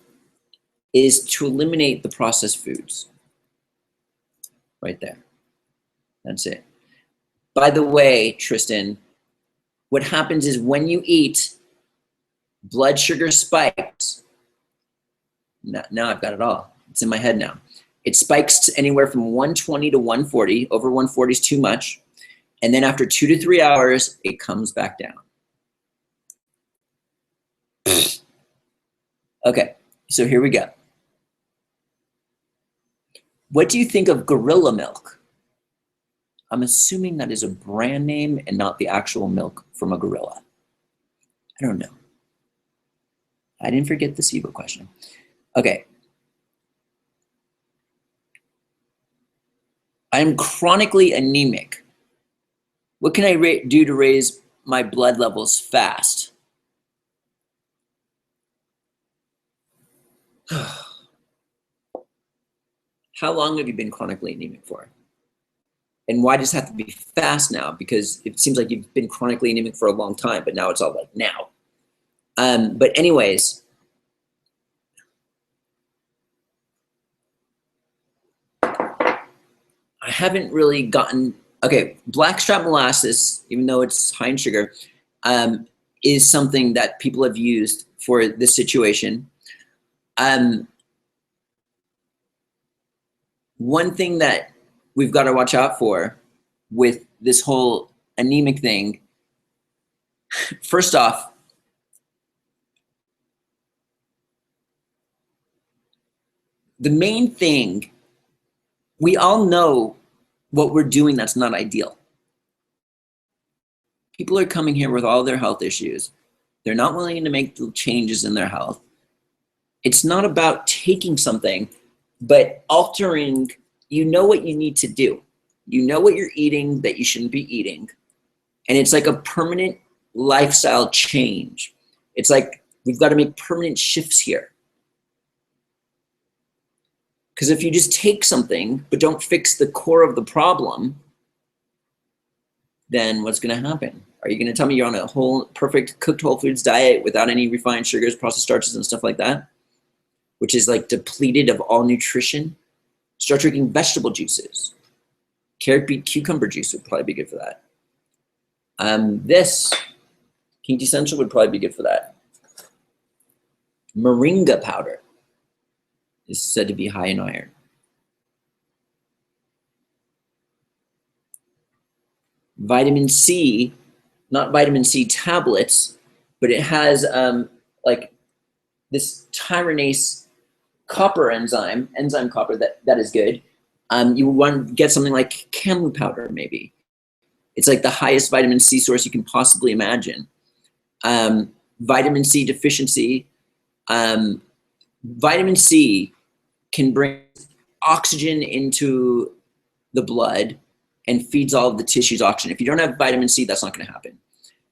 is to eliminate the processed foods. Right there. That's it. By the way, Tristan, what happens is when you eat, blood sugar spikes. Now I've got it all. It's in my head now. It spikes to anywhere from 120 to 140. Over 140 is too much. And then after 2 to 3 hours, it comes back down. Okay, so here we go. What do you think of gorilla milk? I'm assuming that is a brand name and not the actual milk from a gorilla. I don't know. I didn't forget the SIBO question. Okay. I'm chronically anemic. What can I do to raise my blood levels fast? How long have you been chronically anemic for? And why does it have to be fast now? Because it seems like you've been chronically anemic for a long time, but now it's all like now. But anyways, I haven't really gotten, okay, blackstrap molasses, even though it's high in sugar, is something that people have used for this situation. One thing that we've got to watch out for with this whole anemic thing, first off, the main thing, we all know what we're doing that's not ideal. People are coming here with all their health issues. They're not willing to make the changes in their health. It's not about taking something, but altering, you know what you need to do. You know what you're eating that you shouldn't be eating. And it's like a permanent lifestyle change. It's like we've got to make permanent shifts here. Because if you just take something, but don't fix the core of the problem, then what's going to happen? Are you going to tell me you're on a whole perfect cooked whole foods diet without any refined sugars, processed starches, and stuff like that, which is like depleted of all nutrition? Start drinking vegetable juices. Carrot, beet, cucumber juice would probably be good for that. This Pink Essential would probably be good for that. Moringa powder is said to be high in iron. Vitamin C, not vitamin C tablets, but it has like this tyrannase copper enzyme copper that is good. You want to get something like camu powder maybe. It's like the highest vitamin C source you can possibly imagine. Vitamin C deficiency. Vitamin C can bring oxygen into the blood and feeds all of the tissues oxygen. If you don't have vitamin C, that's not going to happen.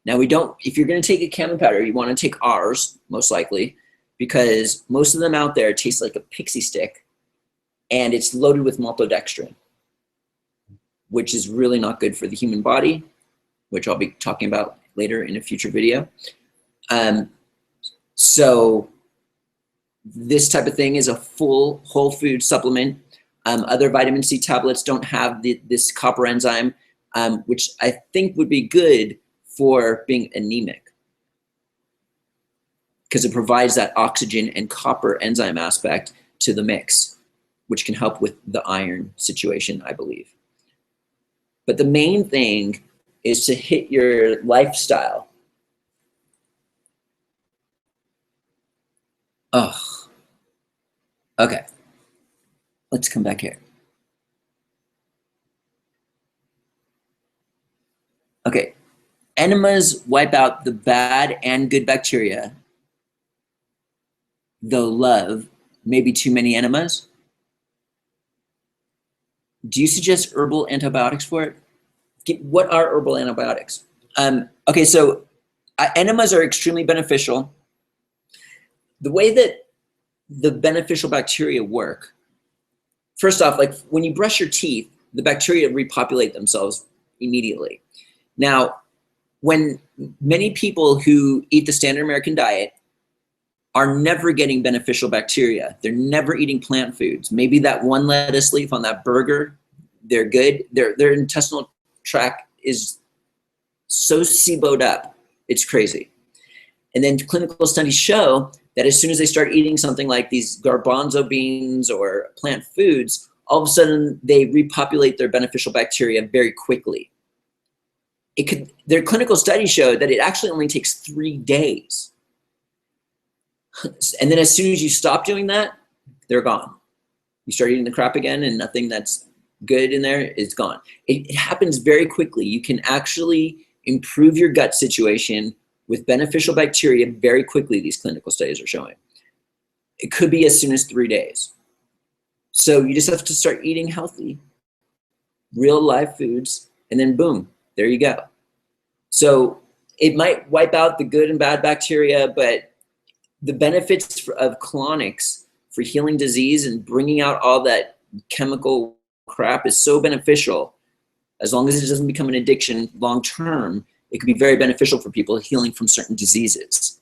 Now if you're going to take a camu powder, you want to take ours, most likely, because most of them out there taste like a pixie stick, and it's loaded with maltodextrin, which is really not good for the human body, which I'll be talking about later in a future video. So this type of thing is a full whole food supplement. Other vitamin C tablets don't have this copper enzyme, which I think would be good for being anemic, because it provides that oxygen and copper enzyme aspect to the mix, which can help with the iron situation, I believe. But the main thing is to hit your lifestyle. Oh, okay. Let's come back here. Okay, enemas wipe out the bad and good bacteria, though love maybe too many enemas. Do you suggest herbal antibiotics for it? What are herbal antibiotics? Okay, so enemas are extremely beneficial. The way that the beneficial bacteria work, first off, like when you brush your teeth, the bacteria repopulate themselves immediately. Now, when many people who eat the standard American diet are never getting beneficial bacteria, they're never eating plant foods. Maybe that one lettuce leaf on that burger, they're good. Their intestinal tract is so SIBO'd up, it's crazy. And then clinical studies show that as soon as they start eating something like these garbanzo beans or plant foods, all of a sudden they repopulate their beneficial bacteria very quickly. Their clinical studies show that it actually only takes 3 days. And then as soon as you stop doing that, they're gone. You start eating the crap again and nothing that's good in there is gone. It happens very quickly. You can actually improve your gut situation with beneficial bacteria very quickly, these clinical studies are showing. It could be as soon as 3 days. So you just have to start eating healthy, real live foods, and then boom, there you go. So it might wipe out the good and bad bacteria, but the benefits of colonics for healing disease and bringing out all that chemical crap is so beneficial. As long as it doesn't become an addiction long term, it could be very beneficial for people healing from certain diseases.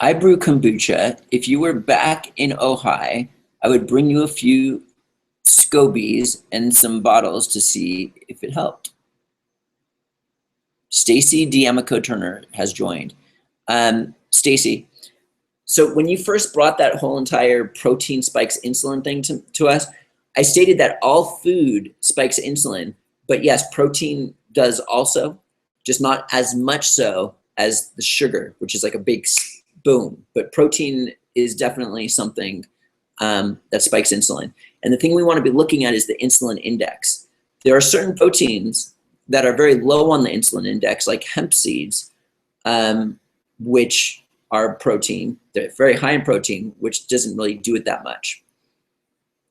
I brew kombucha. If you were back in Ojai, I would bring you a few scobies and some bottles to see if it helped. Stacy D'Amico Turner has joined. Stacy, so when you first brought that whole entire protein spikes insulin thing to us, I stated that all food spikes insulin, but yes, protein does also, just not as much so as the sugar, which is like a big boom. But protein is definitely something that spikes insulin. And the thing we want to be looking at is the insulin index. There are certain proteins that are very low on the insulin index, like hemp seeds, which are protein. They're very high in protein, which doesn't really do it that much.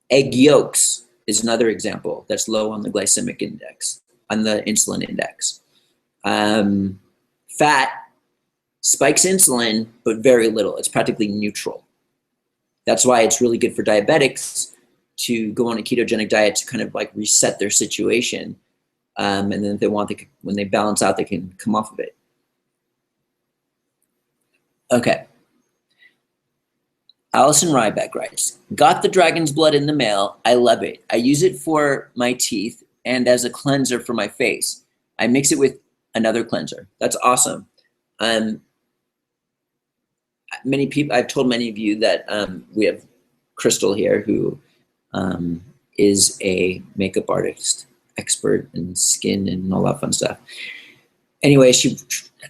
Egg yolks is another example that's low on the glycemic index, on the insulin index. Fat spikes insulin, but very little. It's practically neutral. That's why it's really good for diabetics to go on a ketogenic diet to kind of like reset their situation. And then if they want, when they balance out, they can come off of it. Okay. Allison Ryback writes, got the dragon's blood in the mail. I love it. I use it for my teeth and as a cleanser for my face. I mix it with another cleanser. That's awesome. Many people, I've told many of you that we have Crystal here who is a makeup artist, expert in skin and all that fun stuff. Anyway, she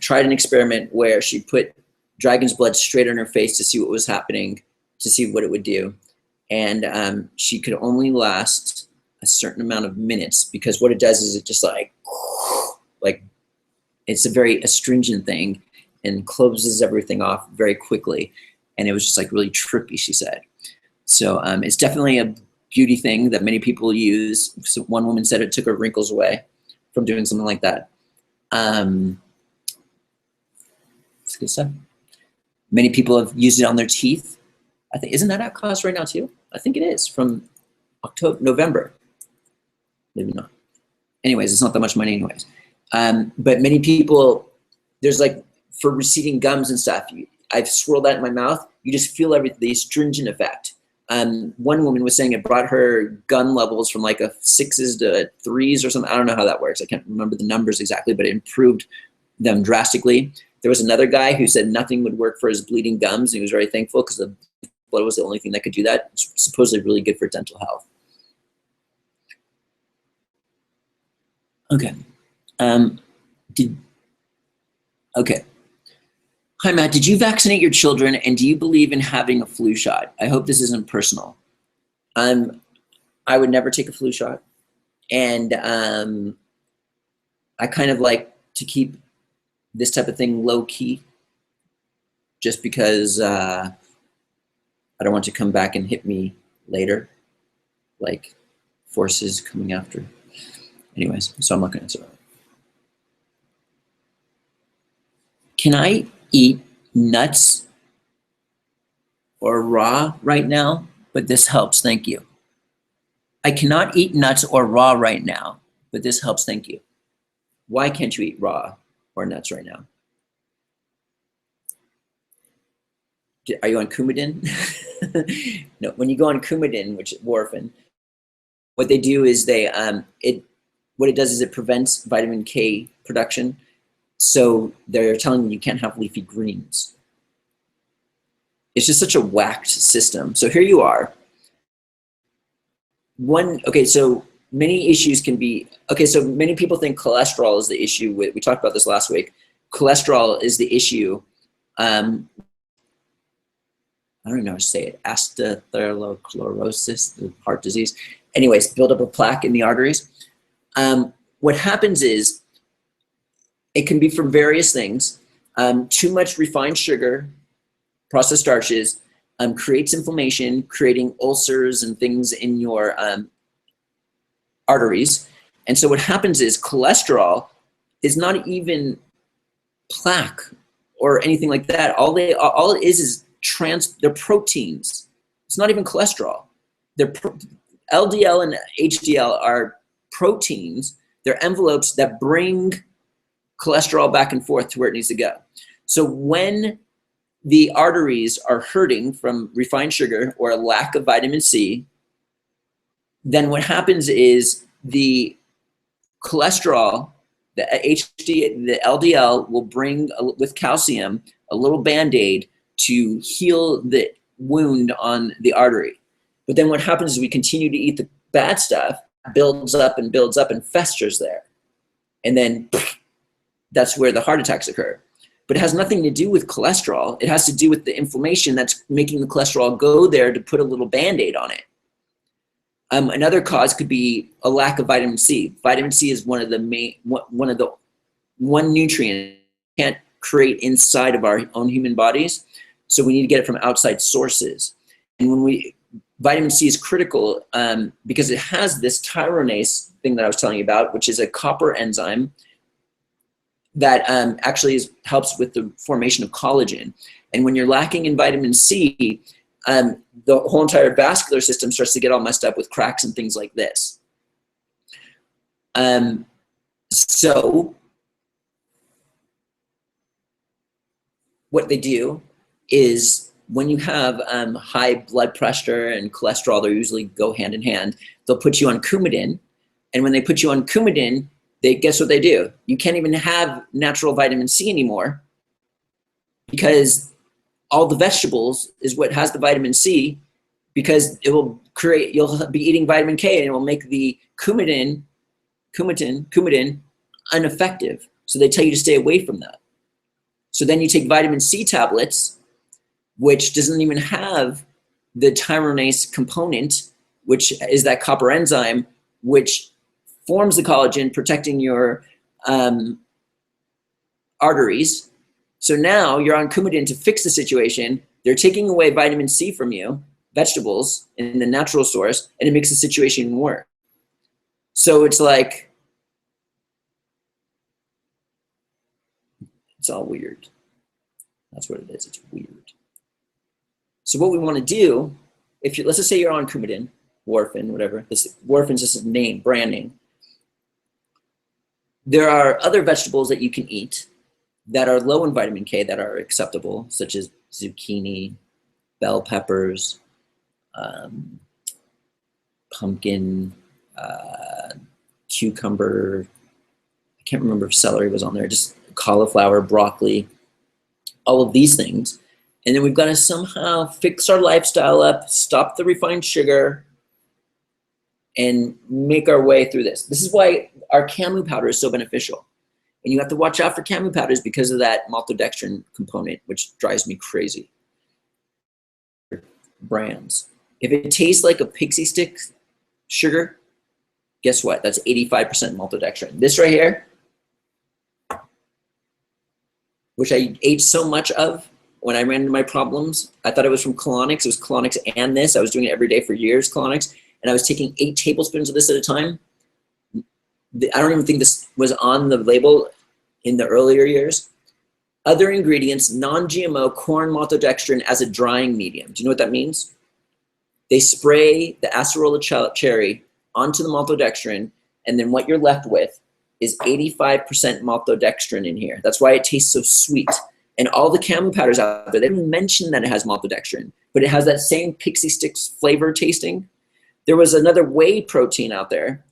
tried an experiment where she put dragon's blood straight on her face to see what was happening, to see what it would do. And she could only last a certain amount of minutes because what it does is it just like it's a very astringent thing and closes everything off very quickly. And it was just like really trippy, she said. So it's definitely a beauty thing that many people use. So one woman said it took her wrinkles away from doing something like that. It's good stuff. Many people have used it on their teeth. I think, isn't that at cost right now too? I think it is from November. Maybe not. Anyways, it's not that much money anyways. But many people, there's like, for receding gums and stuff, I've swirled that in my mouth, you just feel the astringent effect. One woman was saying it brought her gum levels from like a 6s to 3s or something. I don't know how that works. I can't remember the numbers exactly, but it improved them drastically. There was another guy who said nothing would work for his bleeding gums, and he was very thankful because the blood was the only thing that could do that. It's supposedly really good for dental health. Okay. Okay. Hi, Matt. Did you vaccinate your children, and do you believe in having a flu shot? I hope this isn't personal. I would never take a flu shot, and I kind of like to keep this type of thing low key, just because I don't want to come back and hit me later, like forces coming after. Anyways, so I'm not going to answer that. Can I eat nuts or raw right now? But this helps, thank you. I cannot eat nuts or raw right now, but this helps, thank you. Why can't you eat raw or nuts right now? Are you on Coumadin? No, when you go on Coumadin, which is warfarin, what they do is what it does is it prevents vitamin K production. So they're telling you can't have leafy greens. It's just such a whacked system. So here you are. Okay, so many issues can be, okay, so many people think cholesterol is the issue with, we talked about this last week. Cholesterol is the issue. I don't even know how to say it, atherosclerosis, the heart disease. Anyways, build up a plaque in the arteries. What happens is, it can be from various things. Too much refined sugar, processed starches, creates inflammation, creating ulcers and things in your arteries. And so what happens is cholesterol is not even plaque or anything like that. All it is they're proteins. It's not even cholesterol. LDL and HDL are proteins. They're envelopes that bring cholesterol back and forth to where it needs to go. So when the arteries are hurting from refined sugar or a lack of vitamin C, then what happens is the cholesterol, the LDL will bring, with calcium, a little Band-Aid to heal the wound on the artery. But then what happens is we continue to eat the bad stuff, builds up and festers there. And then that's where the heart attacks occur. But it has nothing to do with cholesterol. It has to do with the inflammation that's making the cholesterol go there to put a little Band-Aid on it. Another cause could be a lack of vitamin C. Vitamin C is one nutrient we can't create inside of our own human bodies. So we need to get it from outside sources. And vitamin C is critical because it has this tyronase thing that I was telling you about, which is a copper enzyme that actually helps with the formation of collagen. And when you're lacking in vitamin C, the whole entire vascular system starts to get all messed up with cracks and things like this. So what they do is when you have high blood pressure and cholesterol, they usually go hand in hand. They'll put you on Coumadin. And when they put you on Coumadin, guess what they do? You can't even have natural vitamin C anymore because all the vegetables is what has the vitamin C, because you'll be eating vitamin K and it will make the Coumadin ineffective. So they tell you to stay away from that. So then you take vitamin C tablets, which doesn't even have the tyronase component, which is that copper enzyme, which forms the collagen, protecting your arteries. So now you're on Coumadin to fix the situation. They're taking away vitamin C from you, vegetables, in the natural source, and it makes the situation worse. So it's like, it's all weird. That's what it is. It's weird. So what we want to do, let's just say you're on Coumadin, warfarin, whatever. Warfarin's just a name, brand name. There are other vegetables that you can eat that are low in vitamin K that are acceptable, such as zucchini, bell peppers, pumpkin, cucumber. I can't remember if celery was on there, just cauliflower, broccoli, all of these things. And then we've got to somehow fix our lifestyle up, stop the refined sugar, and make our way through this. This is why our camu powder is so beneficial. And you have to watch out for camu powders because of that maltodextrin component, which drives me crazy. Brands. If it tastes like a pixie stick sugar, guess what? That's 85% maltodextrin. This right here, which I ate so much of when I ran into my problems, I thought it was from colonics. It was colonics and this. I was doing it every day for years, colonics. And I was taking 8 tablespoons of this at a time. I don't even think this was on the label in the earlier years. Other ingredients, non-GMO corn maltodextrin as a drying medium. Do you know what that means? They spray the acerola cherry onto the maltodextrin, and then what you're left with is 85% maltodextrin in here. That's why it tastes so sweet. And all the camu powders out there, they don't mention that it has maltodextrin, but it has that same pixie sticks flavor tasting. There was another whey protein out there,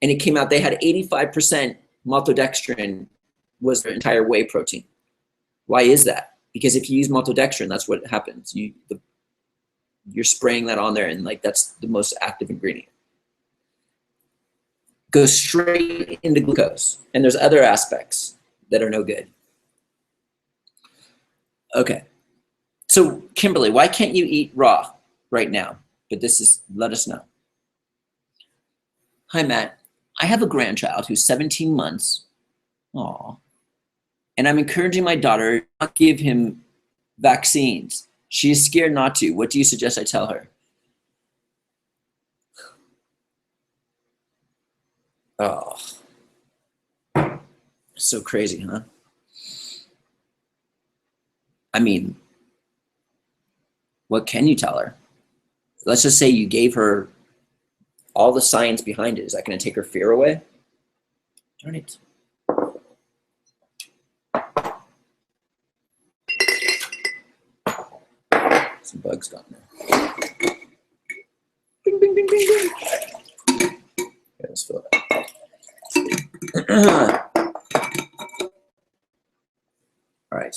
and it came out, they had 85% maltodextrin was their entire whey protein. Why is that? Because if you use maltodextrin, that's what happens. You're spraying that on there, and like that's the most active ingredient. Goes straight into glucose, and there's other aspects that are no good. Okay, so Kimberly, why can't you eat raw right now? But let us know. Hi, Matt. I have a grandchild who's 17 months. Aw. And I'm encouraging my daughter not to give him vaccines. She is scared not to. What do you suggest I tell her? Oh, so crazy, huh? I mean, what can you tell her? Let's just say you gave her all the science behind it. Is that going to take her fear away? Darn it. Some bugs got in there. Bing, bing, bing, bing, bing. Okay, let's fill it up. All right.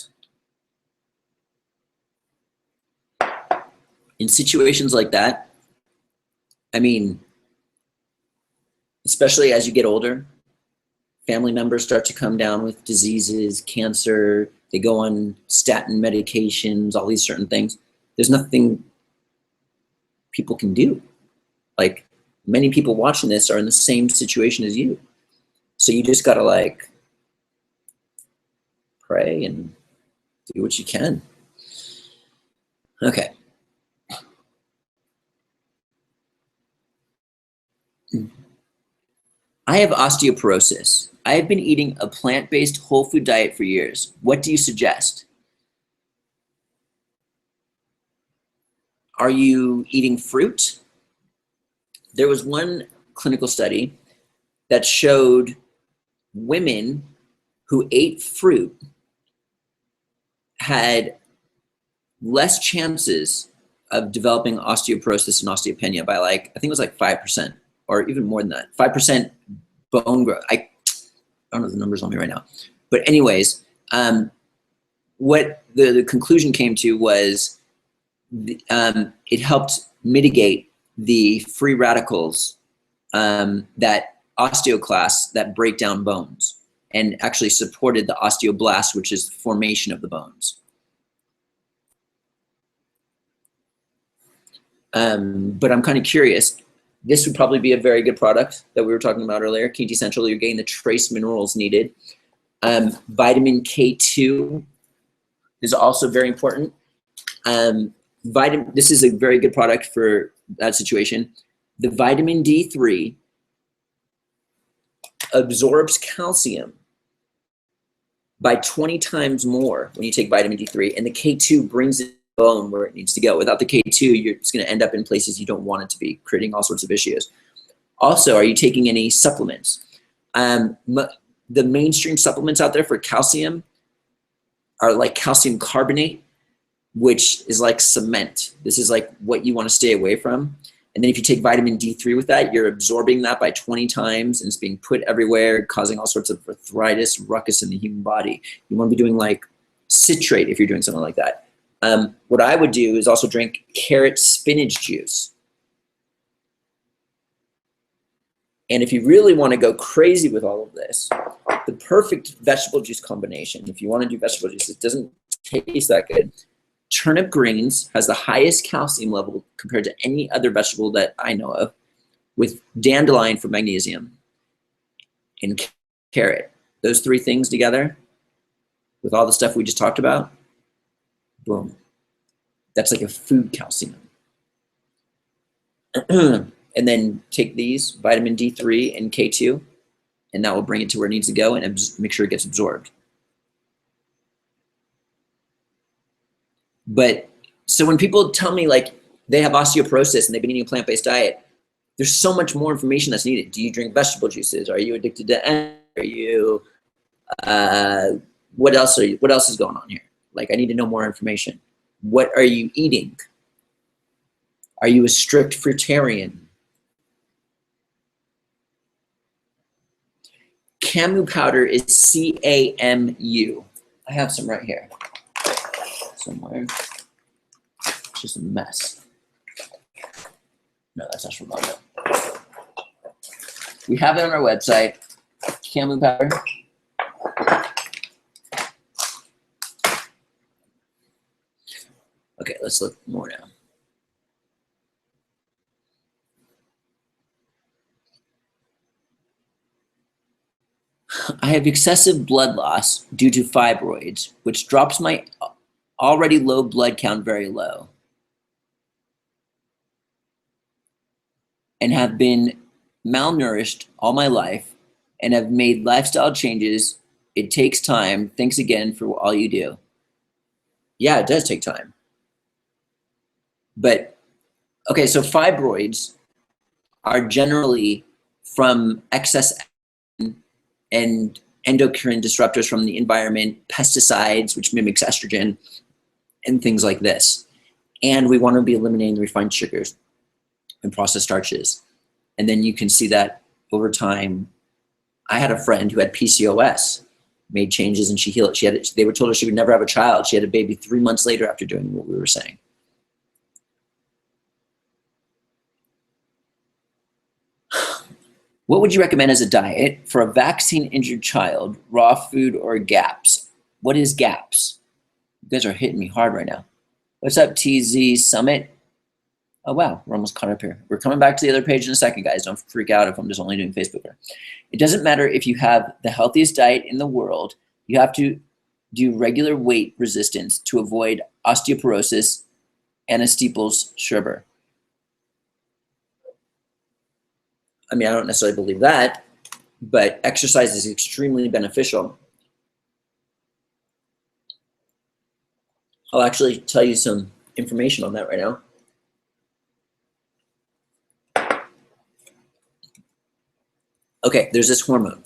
In situations like that, I mean, especially as you get older, family members start to come down with diseases, cancer, they go on statin medications, all these certain things. There's nothing people can do. Like, many people watching this are in the same situation as you. So you just gotta like pray and do what you can. Okay. I have osteoporosis. I have been eating a plant-based whole food diet for years. What do you suggest? Are you eating fruit? There was one clinical study that showed women who ate fruit had less chances of developing osteoporosis and osteopenia by like, I think it was like 5% or even more than that. 5% bone growth. I don't know the numbers on me right now. But anyways, what the conclusion came to was it helped mitigate the free radicals that osteoclasts that break down bones, and actually supported the osteoblast, which is the formation of the bones. But I'm kind of curious. This would probably be a very good product that we were talking about earlier. KT Central, you're getting the trace minerals needed. Vitamin K2 is also very important. This is a very good product for that situation. The vitamin D3 absorbs calcium by 20 times more when you take vitamin D3, and the K2 brings it bone where it needs to go. Without the K2, it's going to end up in places you don't want it to be, creating all sorts of issues. Also, are you taking any supplements? The mainstream supplements out there for calcium are like calcium carbonate, which is like cement. This is like what you want to stay away from. And then if you take vitamin D3 with that, you're absorbing that by 20 times, and it's being put everywhere, causing all sorts of arthritis, ruckus in the human body. You want to be doing like citrate if you're doing something like that. What I would do is also drink carrot spinach juice. And if you really want to go crazy with all of this, the perfect vegetable juice combination, if you want to do vegetable juice, it doesn't taste that good. Turnip greens has the highest calcium level compared to any other vegetable that I know of, with dandelion for magnesium and carrot. Those three things together with all the stuff we just talked about, boom. That's like a food calcium. And then take these, vitamin D3 and K2, and that will bring it to where it needs to go and make sure it gets absorbed. But so when people tell me like they have osteoporosis and they've been eating a plant-based diet, there's so much more information that's needed. Do you drink vegetable juices? Are you addicted to Are you what else is going on here? Like, I need to know more information. What are you eating? Are you a strict fruitarian? Camu powder is CAMU. I have some right here somewhere. It's just a mess. No, that's not from Monarch. We have it on our website, Camu powder. Okay, let's look more now. I have excessive blood loss due to fibroids, which drops my already low blood count very low, and have been malnourished all my life and have made lifestyle changes. It takes time. Thanks again for all you do. Yeah, it does take time. But, okay, so fibroids are generally from excess and endocrine disruptors from the environment, pesticides, which mimics estrogen, and things like this. And we want to be eliminating the refined sugars and processed starches. And then you can see that over time. I had a friend who had PCOS, made changes, and she healed. They were told her she would never have a child. She had a baby 3 months later after doing what we were saying. What would you recommend as a diet for a vaccine-injured child, raw food or GAPS? What is GAPS? You guys are hitting me hard right now. What's up, TZ Summit? Oh, wow, we're almost caught up here. We're coming back to the other page in a second, guys. Don't freak out if I'm just only doing Facebook here. It doesn't matter if you have the healthiest diet in the world. You have to do regular weight resistance to avoid osteoporosis and a Steeples Schreiber. I mean, I don't necessarily believe that, but exercise is extremely beneficial. I'll actually tell you some information on that right now. Okay, there's this hormone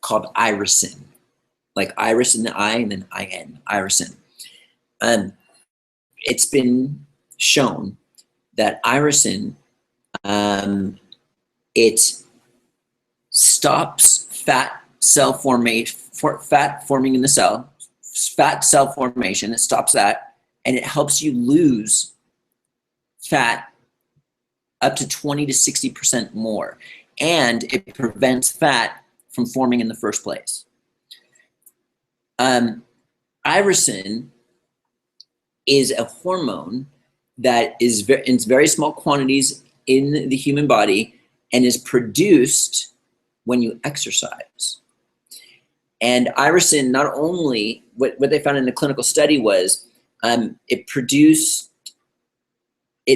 called irisin, like iris in the eye and then IN, irisin. It's been shown that irisin, it stops fat cell formation, fat forming in the cell, fat cell formation. It stops that, and it helps you lose fat up to 20 to 60% more. And it prevents fat from forming in the first place. Irisin is a hormone that is in very small quantities in the human body and is produced when you exercise. And irisin, not only, what they found in the clinical study was it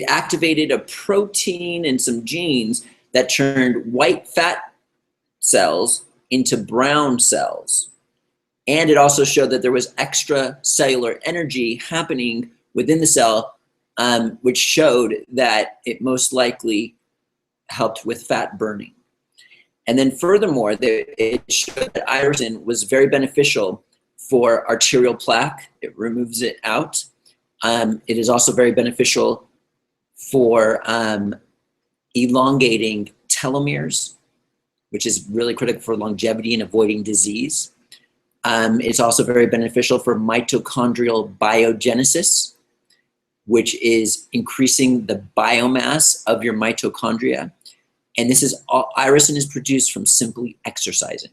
activated a protein and some genes that turned white fat cells into brown cells. And it also showed that there was extracellular energy happening within the cell, which showed that it most likely helped with fat burning. And then furthermore, it showed that irisin was very beneficial for arterial plaque. It removes it out. It is also very beneficial for elongating telomeres, which is really critical for longevity and avoiding disease. It's also very beneficial for mitochondrial biogenesis, which is increasing the biomass of your mitochondria. And this is all, irisin is produced from simply exercising.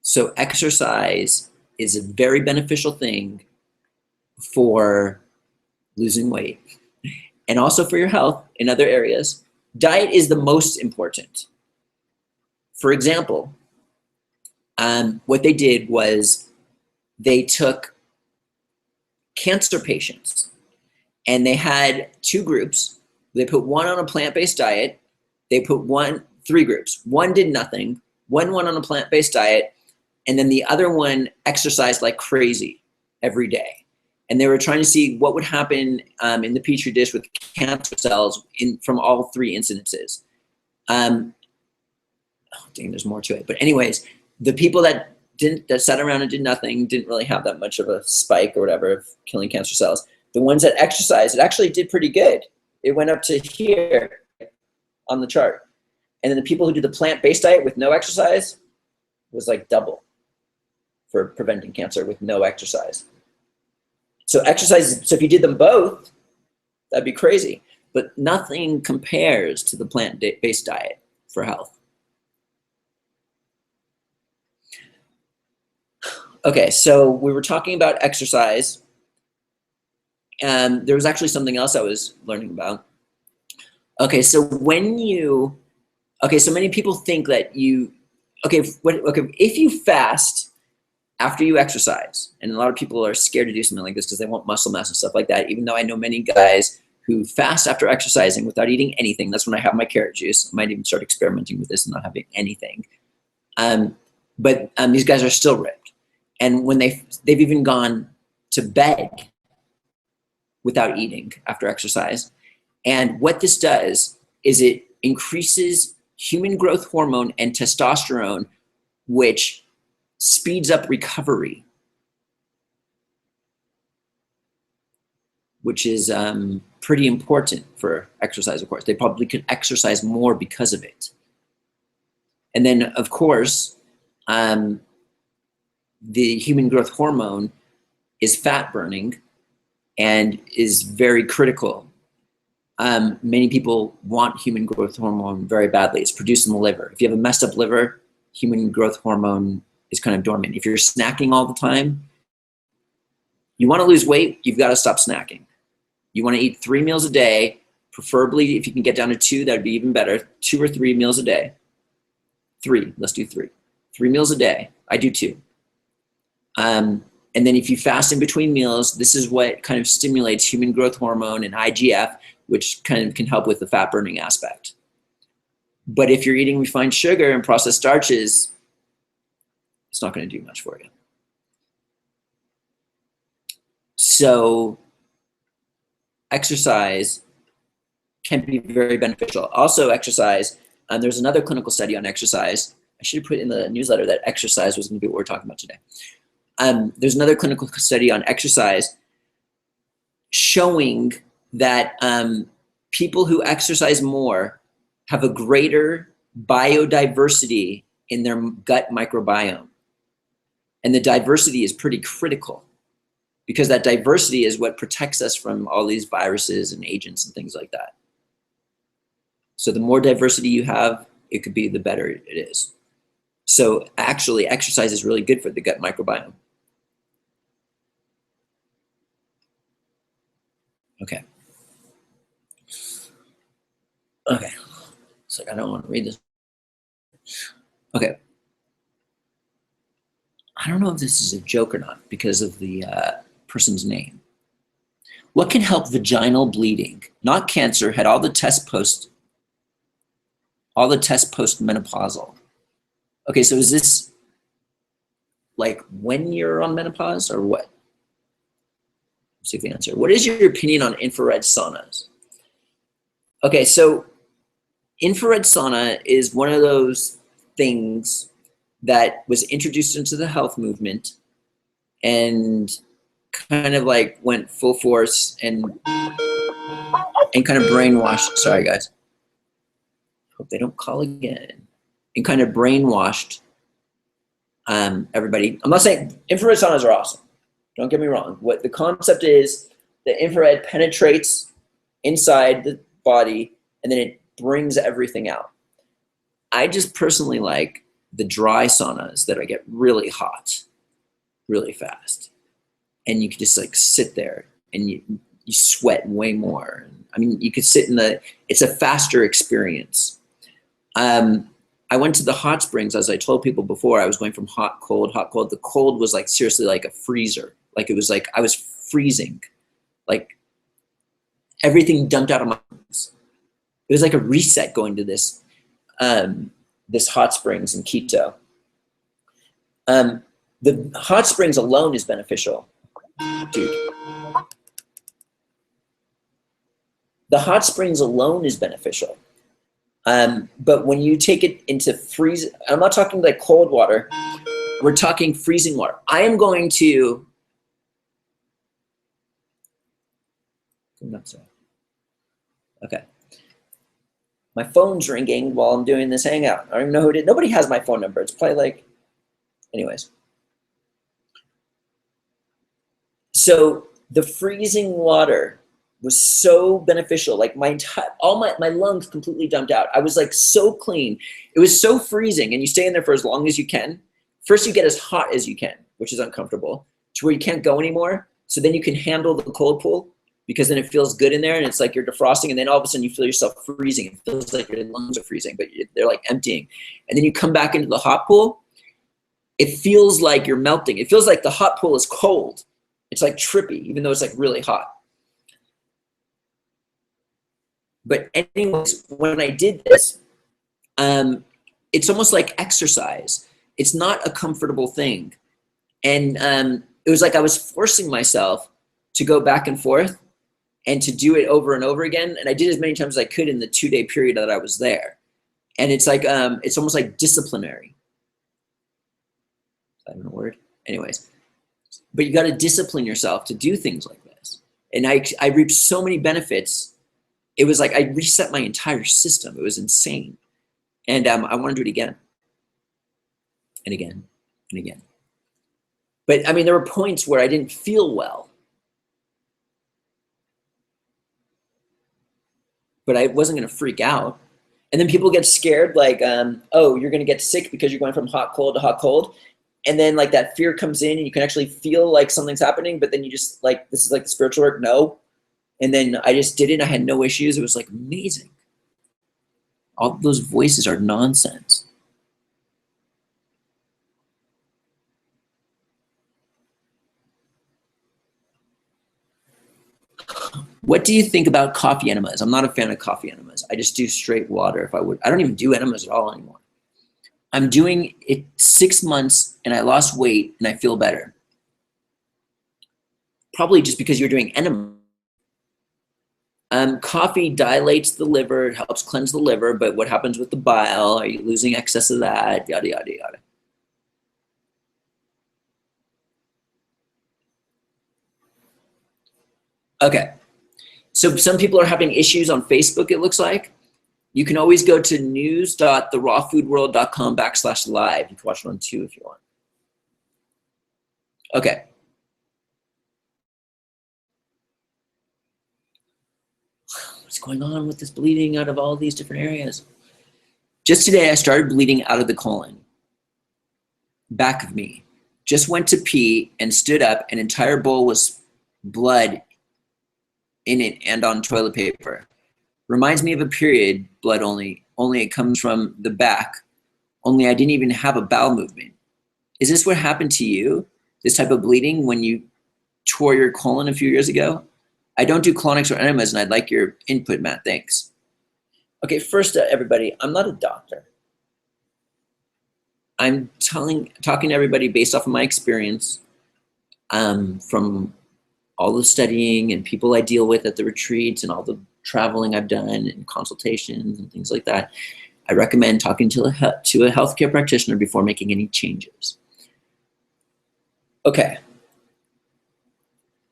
So exercise is a very beneficial thing for losing weight and also for your health in other areas. Diet is the most important. For example, what they did was they took cancer patients and they had two groups. They put one on a plant-based diet. They put three groups. One did nothing, one went on a plant-based diet, and then the other one exercised like crazy every day. And they were trying to see what would happen in the petri dish with cancer cells from all three incidences. Oh, dang, there's more to it. But anyways, the people that sat around and did nothing didn't really have that much of a spike or whatever of killing cancer cells. The ones that exercised, it actually did pretty good. It went up to here on the chart. And then the people who do the plant-based diet with no exercise, was like double for preventing cancer with no exercise. So exercise, so if you did them both, that'd be crazy. But nothing compares to the plant-based diet for health. Okay, so we were talking about exercise, and there was actually something else I was learning about. Okay, so so many people think that if you fast after you exercise, and a lot of people are scared to do something like this because they want muscle mass and stuff like that, even though I know many guys who fast after exercising without eating anything. That's when I have my carrot juice. I might even start experimenting with this and not having anything. But these guys are still ripped. And when they've even gone to bed without eating after exercise. And what this does is it increases human growth hormone and testosterone, which speeds up recovery, which is pretty important for exercise, of course. They probably could exercise more because of it. And then, of course, the human growth hormone is fat burning and is very critical. Many people want human growth hormone very badly. It's produced in the liver. If you have a messed up liver, human growth hormone is kind of dormant. If you're snacking all the time, you want to lose weight, you've got to stop snacking. You want to eat 3 meals a day, preferably if you can get down to 2, that would be even better. 2 or 3 meals a day. 3, let's do 3. 3 meals a day, I do 2. And then if you fast in between meals, this is what kind of stimulates human growth hormone and IGF, which kind of can help with the fat burning aspect. But if you're eating refined sugar and processed starches, it's not going to do much for you. So exercise can be very beneficial. Also exercise, and there's another clinical study on exercise. I should have put in the newsletter that exercise was going to be what we're talking about today. There's another clinical study on exercise showing that people who exercise more have a greater biodiversity in their gut microbiome. And the diversity is pretty critical because that diversity is what protects us from all these viruses and agents and things like that. So the more diversity you have, it could be the better it is. So actually, exercise is really good for the gut microbiome. Okay. Okay. So I don't want to read this. Okay. I don't know if this is a joke or not because of the person's name. What can help vaginal bleeding? Not cancer, had all the tests post-menopausal. Okay, so is this like when you're on menopause or what? Let's see the answer. What is your opinion on infrared saunas? Okay, so infrared sauna is one of those things that was introduced into the health movement and kind of like went full force and kind of brainwashed. Sorry, guys. Hope they don't call again. And kind of brainwashed everybody. I'm not saying infrared saunas are awesome. Don't get me wrong. What the concept is, the infrared penetrates inside the body and then it brings everything out. I just personally like the dry saunas that I get really hot, really fast. And you can just like sit there and you sweat way more. I mean, you could sit in it's a faster experience. I went to the hot springs, as I told people before. I was going from hot, cold, hot, cold. The cold was like seriously like a freezer. Like it was like I was freezing. Like everything dumped out of my lungs. It was like a reset going to this this hot springs in Quito. The hot springs alone is beneficial, dude. The hot springs alone is beneficial. But when you take it into freeze, I'm not talking like cold water, we're talking freezing water. I am going to, okay. My phone's ringing while I'm doing this Hangout. I don't even know who it is. Nobody has my phone number. It's probably like Anyways, so the freezing water was so beneficial. Like my lungs completely dumped out. I was like so clean. It was so freezing, and you stay in there for as long as you can. First, you get as hot as you can, which is uncomfortable, to where you can't go anymore. So then you can handle the cold pool, because then it feels good in there, and it's like you're defrosting, and then all of a sudden you feel yourself freezing. It feels like your lungs are freezing, but they're like emptying. And then you come back into the hot pool. It feels like you're melting. It feels like the hot pool is cold. It's like trippy, even though it's like really hot. But anyways, when I did this, it's almost like exercise. It's not a comfortable thing. And it was like I was forcing myself to go back and forth and to do it over and over again. And I did as many times as I could in the 2-day period that I was there. And it's like, it's almost like disciplinary. I don't know the word. Anyways, but you got to discipline yourself to do things like this. And I reaped so many benefits. It was like I reset my entire system. It was insane. And I want to do it again and again and again. But I mean, there were points where I didn't feel well. But I wasn't going to freak out. And then people get scared, like, oh, you're going to get sick because you're going from hot, cold to hot, cold. And then like that fear comes in, and you can actually feel like something's happening, but then you just like, this is like the spiritual work, no. And then I just did it. I had no issues. It was like amazing. All those voices are nonsense. What do you think about coffee enemas? I'm not a fan of coffee enemas. I just do straight water if I would. I don't even do enemas at all anymore. I'm doing it 6 months, and I lost weight, and I feel better. Probably just because you're doing enema. Coffee dilates the liver. It helps cleanse the liver, but what happens with the bile? Are you losing excess of that? Yada, yada, yada. Okay. So some people are having issues on Facebook, it looks like. You can always go to news.therawfoodworld.com/live. You can watch it on 2 if you want. Okay. What's going on with this bleeding out of all these different areas? Just today, I started bleeding out of the colon. Back of me. Just went to pee and stood up. An entire bowl was blood in it and on toilet paper. Reminds me of a period, blood only it comes from the back, only I didn't even have a bowel movement. Is this what happened to you? This type of bleeding when you tore your colon a few years ago? I don't do colonics or enemas, and I'd like your input, Matt, thanks. Okay, first, everybody, I'm not a doctor. I'm talking to everybody based off of my experience from all the studying and people I deal with at the retreats and all the traveling I've done and consultations and things like that. I recommend talking to a healthcare practitioner before making any changes. Okay.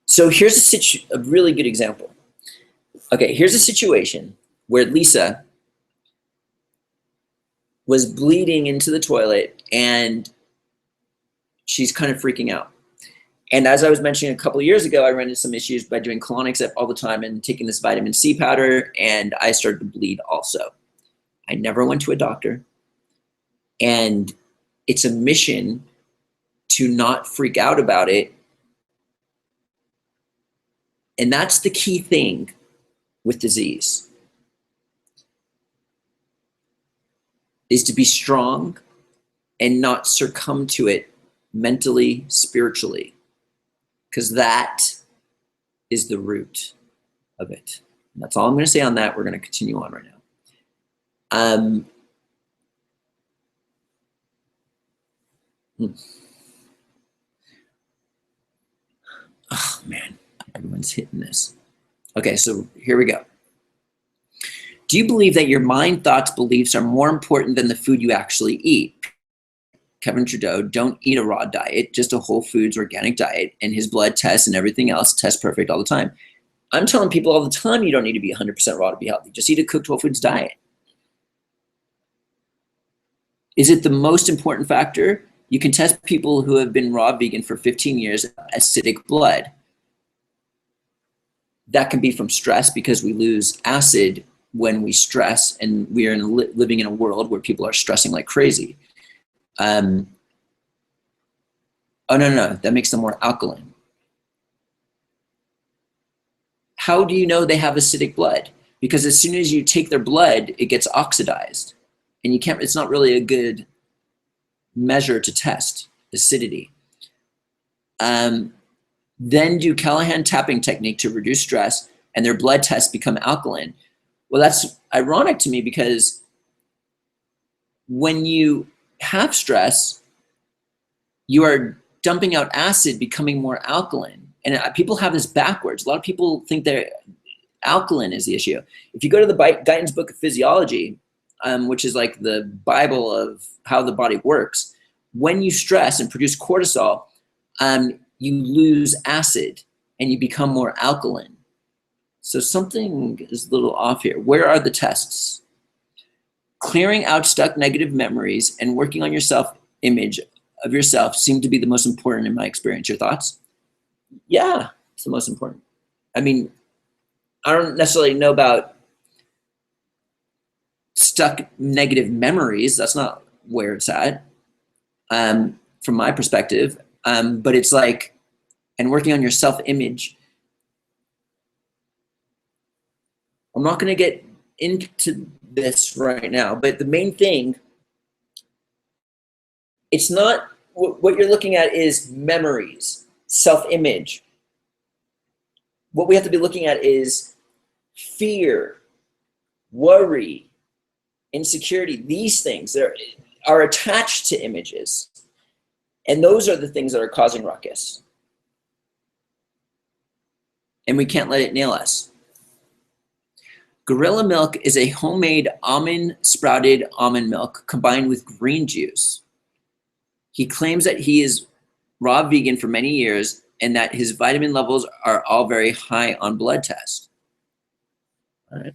So here's a really good example. Okay, here's a situation where Lisa was bleeding into the toilet and she's kind of freaking out. And as I was mentioning a couple of years ago, I ran into some issues by doing colonics all the time and taking this vitamin C powder, and I started to bleed also. I never went to a doctor. And it's a mission to not freak out about it. And that's the key thing with disease, is to be strong and not succumb to it mentally, spiritually. Because that is the root of it. And that's all I'm going to say on that. We're going to continue on right now. Oh, man. Everyone's hitting this. Okay, so here we go. Do you believe that your mind, thoughts, beliefs are more important than the food you actually eat? Kevin Trudeau, don't eat a raw diet, just a whole foods organic diet, and his blood tests and everything else test perfect all the time. I'm telling people all the time you don't need to be 100% raw to be healthy. Just eat a cooked whole foods diet. Is it the most important factor? You can test people who have been raw vegan for 15 years, acidic blood. That can be from stress because we lose acid when we stress, and we are living in a world where people are stressing like crazy. Oh, no, that makes them more alkaline. How do you know they have acidic blood? Because as soon as you take their blood, it gets oxidized, and you can't, it's not really a good measure to test acidity. Then do Callahan tapping technique to reduce stress, and their blood tests become alkaline. Well, that's ironic to me because when you have stress, you are dumping out acid, becoming more alkaline. And people have this backwards. A lot of people think they're alkaline is the issue. If you go to the Guyton's Book of Physiology, which is like the Bible of how the body works, when you stress and produce cortisol, you lose acid and you become more alkaline. So something is a little off here. Where are the tests? Clearing out stuck negative memories and working on your self-image of yourself seem to be the most important in my experience. Your thoughts? Yeah, it's the most important. I mean, I don't necessarily know about stuck negative memories. That's not where it's at, from my perspective. But it's like, and working on your self-image. I'm not going to get into this right now, but the main thing, it's not, what you're looking at is memories, self-image. What we have to be looking at is fear, worry, insecurity. These things are attached to images. And those are the things that are causing ruckus. And we can't let it nail us. Gorilla milk is a homemade sprouted almond milk combined with green juice. He claims that he is raw vegan for many years and that his vitamin levels are all very high on blood tests. All right.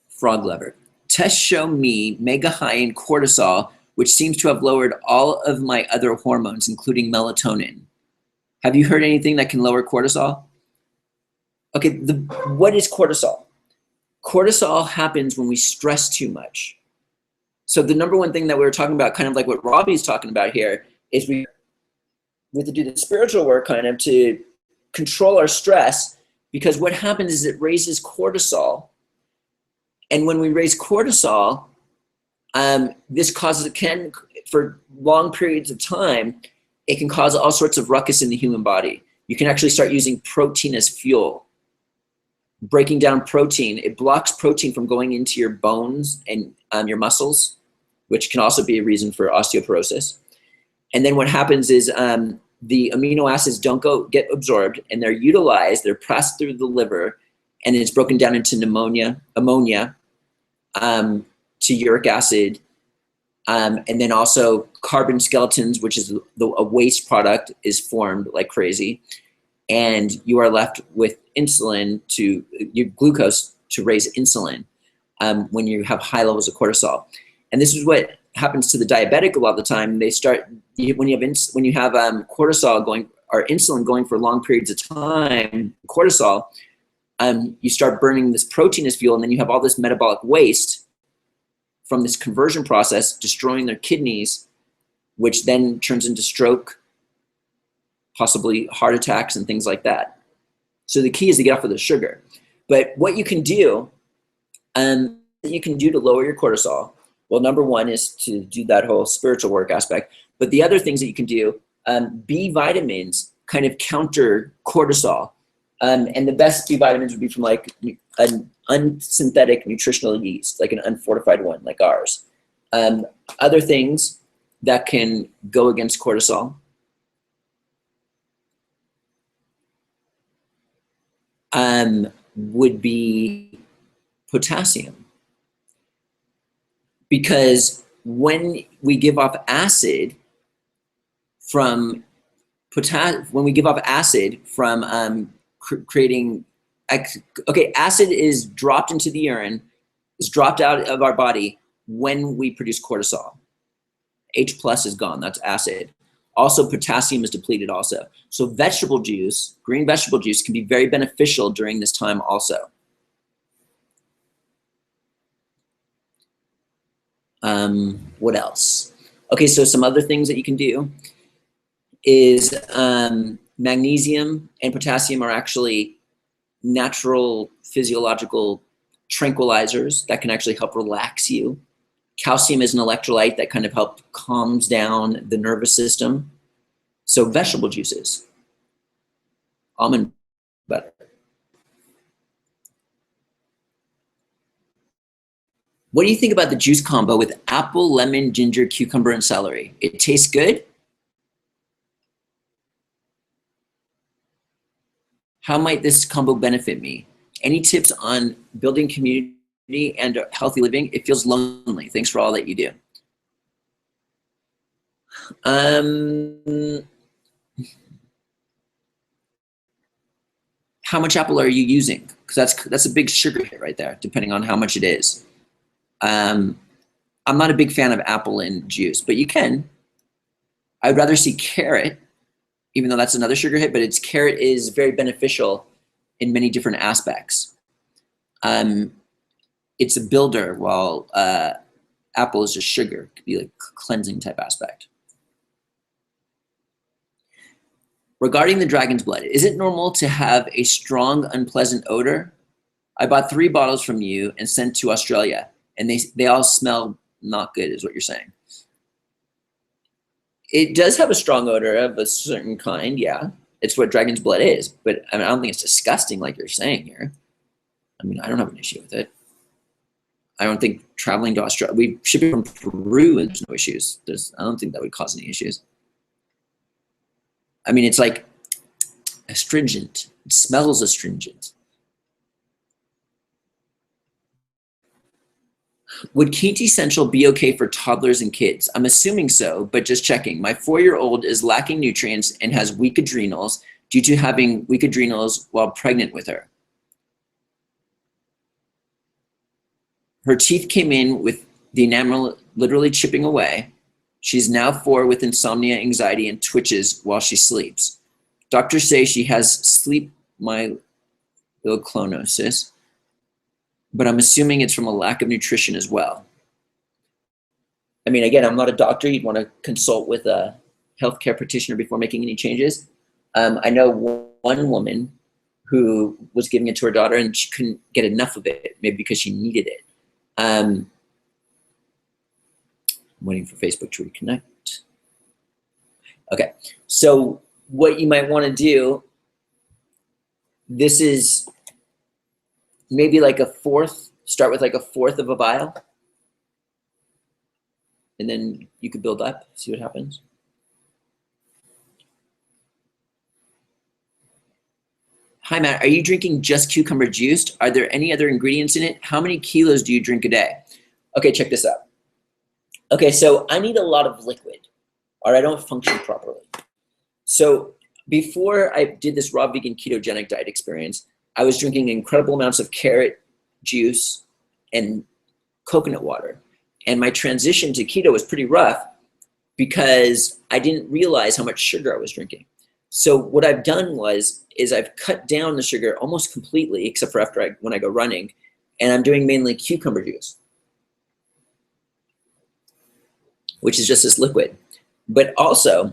Frog lever. Tests show me mega high in cortisol, which seems to have lowered all of my other hormones, including melatonin. Have you heard anything that can lower cortisol? Okay, what is cortisol? Cortisol happens when we stress too much. So the number one thing that we were talking about, kind of like what Robbie's talking about here, is we have to do the spiritual work kind of to control our stress, because what happens is it raises cortisol. And when we raise cortisol, this causes, for long periods of time, it can cause all sorts of ruckus in the human body. You can actually start using protein as fuel. Breaking down protein, it blocks protein from going into your bones and your muscles, which can also be a reason for osteoporosis. And then what happens is the amino acids don't get absorbed, and they're utilized, they're passed through the liver, and it's broken down into ammonia, to uric acid, and then also carbon skeletons, which is a waste product, is formed like crazy. And you are left with insulin your glucose to raise insulin when you have high levels of cortisol. And this is what happens to the diabetic a lot of the time. They start, when you have cortisol going, or insulin going for long periods of time, cortisol, you start burning this protein as fuel, and then you have all this metabolic waste from this conversion process, destroying their kidneys, which then turns into stroke, possibly heart attacks and things like that. So the key is to get off of the sugar. But what you can do, to lower your cortisol, well, number one is to do that whole spiritual work aspect. But the other things that you can do, B vitamins kind of counter cortisol. And the best B vitamins would be from like an unsynthetic nutritional yeast, like an unfortified one, like ours. Other things that can go against cortisol. Would be potassium. Because when we give off acid from creating, acid is dropped into the urine, is dropped out of our body when we produce cortisol. H plus is gone, that's acid. Also, potassium is depleted also. So vegetable juice, green vegetable juice, can be very beneficial during this time also. What else? Okay, so some other things that you can do is magnesium and potassium are actually natural physiological tranquilizers that can actually help relax you. Calcium is an electrolyte that kind of helps calms down the nervous system. So vegetable juices, almond butter. What do you think about the juice combo with apple, lemon, ginger, cucumber, and celery? It tastes good? How might this combo benefit me? Any tips on building community and healthy living? It feels lonely. Thanks for all that you do. How much apple are you using? Because that's a big sugar hit right there, depending on how much it is. I'm not a big fan of apple in juice, but you can. I'd rather see carrot, even though that's another sugar hit, but carrot is very beneficial in many different aspects. It's a builder, while apple is just sugar. It could be like a cleansing type aspect. Regarding the dragon's blood, is it normal to have a strong, unpleasant odor? I bought 3 bottles from you and sent to Australia, and they all smell not good, is what you're saying. It does have a strong odor of a certain kind, yeah. It's what dragon's blood is, but I don't think it's disgusting like you're saying here. I mean, I don't have an issue with it. I don't think traveling to Australia, we ship it from Peru and there's no issues. I don't think that would cause any issues. I mean, it's like astringent. It smells astringent. Would Keto Essential be okay for toddlers and kids? I'm assuming so, but just checking. My 4-year-old is lacking nutrients and has weak adrenals due to having weak adrenals while pregnant with her. Her teeth came in with the enamel literally chipping away. She's now 4 with insomnia, anxiety, and twitches while she sleeps. Doctors say she has sleep myeloclonosis, but I'm assuming it's from a lack of nutrition as well. I mean, again, I'm not a doctor. You'd want to consult with a healthcare practitioner before making any changes. I know one woman who was giving it to her daughter and she couldn't get enough of it, maybe because she needed it. I'm waiting for Facebook to reconnect. Okay, so what you might want to do, this is maybe like a 1/4, start with like a 1/4 of a vial. And then you could build up, see what happens. Hi, Matt, are you drinking just cucumber juice? Are there any other ingredients in it? How many kilos do you drink a day? Okay, check this out. Okay, so I need a lot of liquid or I don't function properly. So before I did this raw vegan ketogenic diet experience, I was drinking incredible amounts of carrot juice and coconut water. And my transition to keto was pretty rough because I didn't realize how much sugar I was drinking. So what I've done is I've cut down the sugar almost completely, except for when I go running, and I'm doing mainly cucumber juice, which is just this liquid. But also,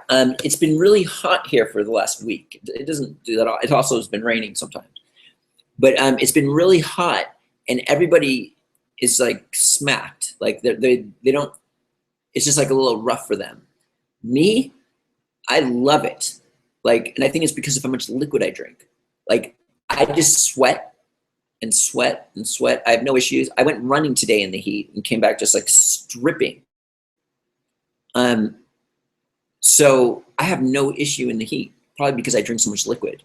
it's been really hot here for the last week. It doesn't do that all. It also has been raining sometimes. But it's been really hot, and everybody is like smacked. Like they don't, it's just like a little rough for them. Me, I love it. Like, and I think it's because of how much liquid I drink. Like, I just sweat and sweat and sweat. I have no issues. I went running today in the heat and came back just like stripping. So I have no issue in the heat, probably because I drink so much liquid.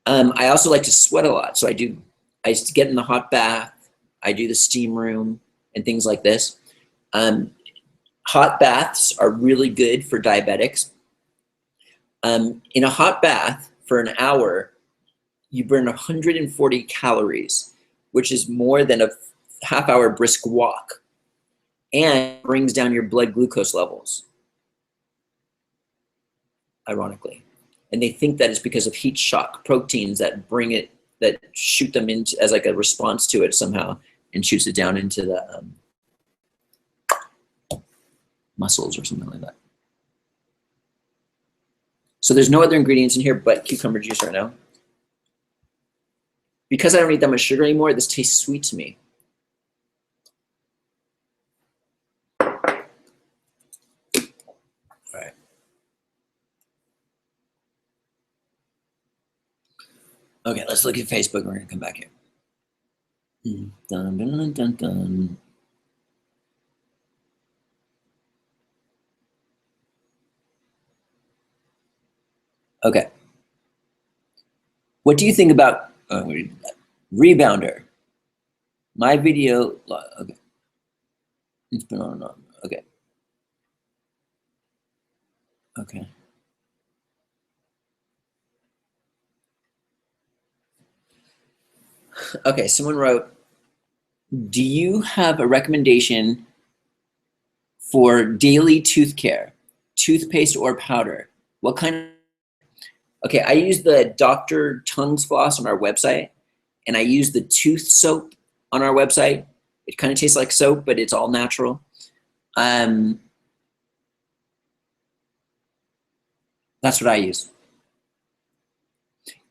I also like to sweat a lot. So I used to get in the hot bath. I do the steam room and things like this. Hot baths are really good for diabetics. In a hot bath for an hour, you burn 140 calories, which is more than a half-hour brisk walk, and brings down your blood glucose levels, ironically. And they think that it's because of heat shock proteins that bring it, that shoot them into as like a response to it somehow, and shoots it down into the muscles or something like that. So there's no other ingredients in here but cucumber juice right now. Because I don't eat that much sugar anymore, this tastes sweet to me. All right. Okay, let's look at Facebook. We're gonna come back here. Dun, dun, dun, dun. Okay. What do you think about rebounder? My video, okay. It's been on and on, okay. Okay. Okay, someone wrote, do you have a recommendation for daily tooth care, toothpaste or powder? What kind of, okay, I use the Dr. Tongue's Floss on our website, and I use the tooth soap on our website. It kind of tastes like soap, but it's all natural. That's what I use.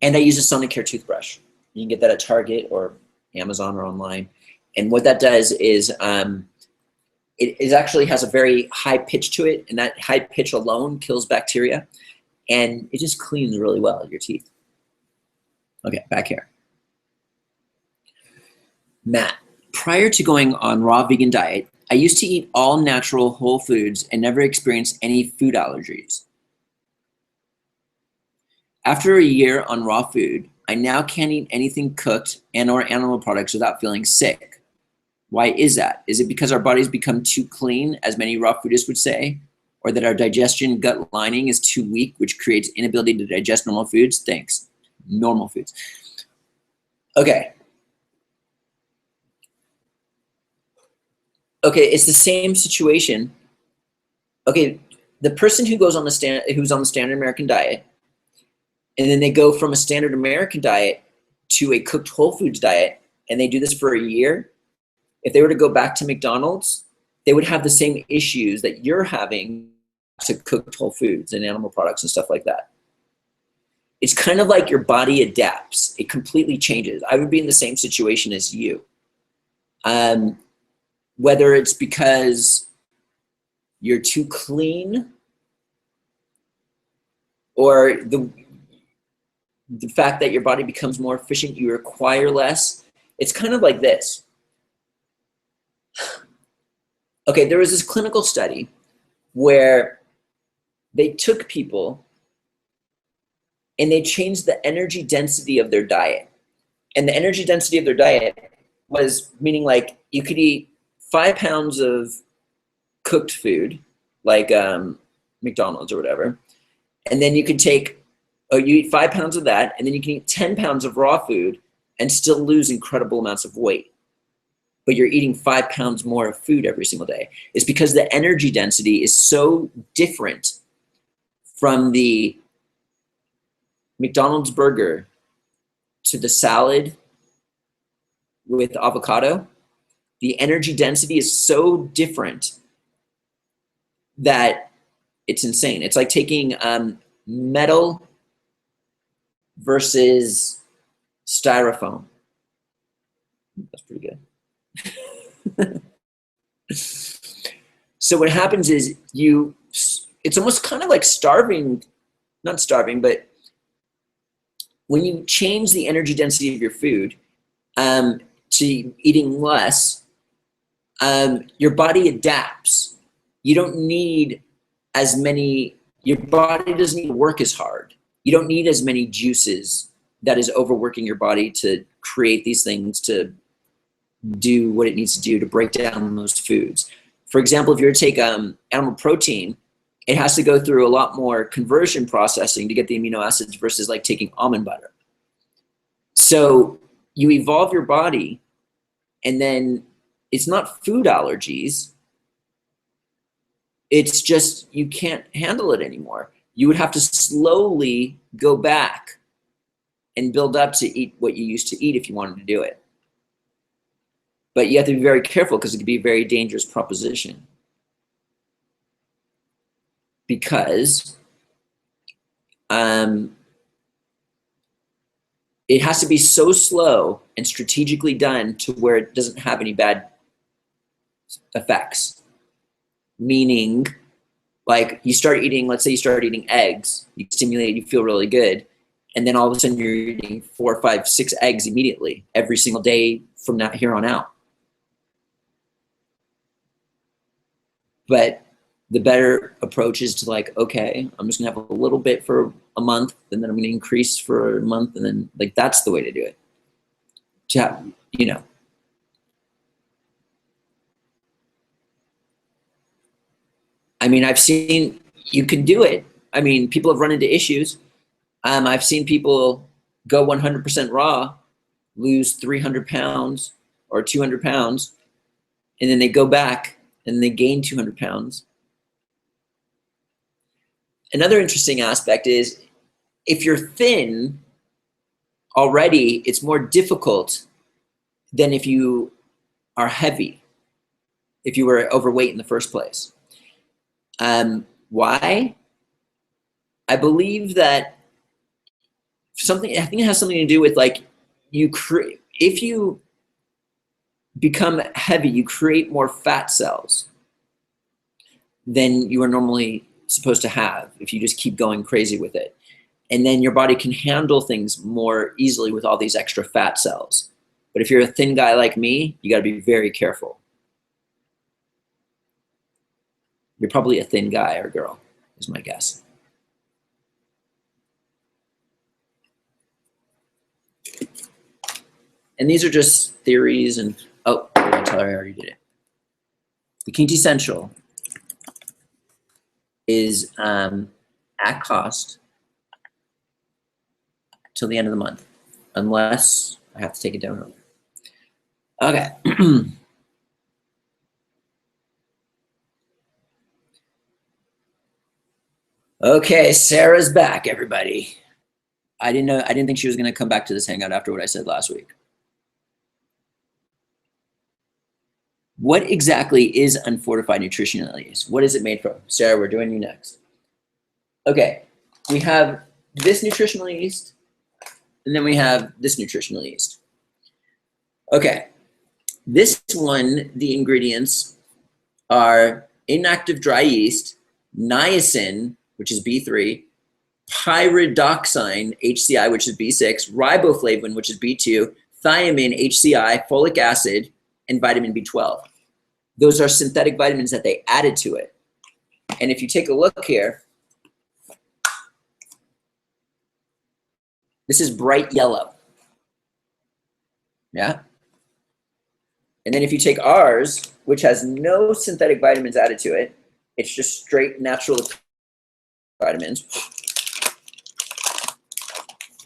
And I use a Sonicare toothbrush. You can get that at Target or Amazon or online. And what that does is it actually has a very high pitch to it, and that high pitch alone kills bacteria, and it just cleans really well your teeth. Okay, back here. Matt, prior to going on raw vegan diet, I used to eat all natural whole foods and never experienced any food allergies. After a year on raw food, I now can't eat anything cooked and or animal products without feeling sick. Why is that? Is it because our bodies become too clean, as many raw foodists would say, or that our digestion gut lining is too weak, which creates inability to digest normal foods? Thanks. Normal foods. Okay. Okay, it's the same situation. Okay, the person who goes on the who's on the standard American diet, and then they go from a standard American diet to a cooked whole foods diet, and they do this for a year, if they were to go back to McDonald's, they would have the same issues that you're having to cooked whole foods and animal products and stuff like that. It's kind of like your body adapts. It completely changes. I would be in the same situation as you. Whether it's because you're too clean, or the fact that your body becomes more efficient, you require less. It's kind of like this. Okay, there was this clinical study where they took people and they changed the energy density of their diet. And the energy density of their diet was meaning like you could eat 5 pounds of cooked food, like McDonald's or whatever, and then you could take, you eat 5 pounds of that, and then you can eat 10 pounds of raw food and still lose incredible amounts of weight. But you're eating 5 pounds more of food every single day. It's because the energy density is so different from the McDonald's burger to the salad with avocado. The energy density is so different that it's insane. It's like taking metal versus styrofoam. That's pretty good. So what happens is it's almost kind of like starving, not starving, but when you change the energy density of your food to eating less, your body adapts. You don't need as many, your body doesn't need to work as hard. You don't need as many juices that is overworking your body to create these things to do what it needs to do to break down those foods. For example, if you were to take animal protein, it has to go through a lot more conversion processing to get the amino acids versus like taking almond butter. So you evolve your body, and then it's not food allergies. It's just you can't handle it anymore. You would have to slowly go back and build up to eat what you used to eat if you wanted to do it. But you have to be very careful because it could be a very dangerous proposition. Because it has to be so slow and strategically done to where it doesn't have any bad effects. Meaning, like you start eating, let's say you start eating eggs, you stimulate, you feel really good, and then all of a sudden you're eating 4, 5, 6 eggs immediately, every single day from that here on out. But the better approach is to like, okay, I'm just gonna have a little bit for a month, and then I'm gonna increase for a month, and then like that's the way to do it. To have, you know. I mean, I've seen you can do it. I mean, people have run into issues. I've seen people go 100% raw, lose 300 pounds or 200 pounds, and then they go back and they gain 200 pounds. Another interesting aspect is if you're thin already, it's more difficult than if you are heavy, if you were overweight in the first place. Why? I believe that I think it has something to do with like if you become heavy, you create more fat cells than you are normally supposed to have if you just keep going crazy with it. And then your body can handle things more easily with all these extra fat cells. But if you're a thin guy like me, you got to be very careful. You're probably a thin guy or girl, is my guess. And these are just theories and, oh, I'll tell her I already did it. The quintessential is at cost till the end of the month, unless I have to take it down earlier. Okay. Okay, Sarah's back, everybody. I didn't think she was going to come back to this hangout after what I said last week. What exactly is unfortified nutritional yeast? What is it made from? Sarah, we're doing you next. Okay, we have this nutritional yeast, and then we have this nutritional yeast. Okay, this one, the ingredients are inactive dry yeast, niacin, which is B3, pyridoxine, HCI, which is B6, riboflavin, which is B2, thiamine, HCI, folic acid, and vitamin B12. Those are synthetic vitamins that they added to it. And if you take a look here, this is bright yellow. Yeah? And then if you take ours, which has no synthetic vitamins added to it, it's just straight natural vitamins.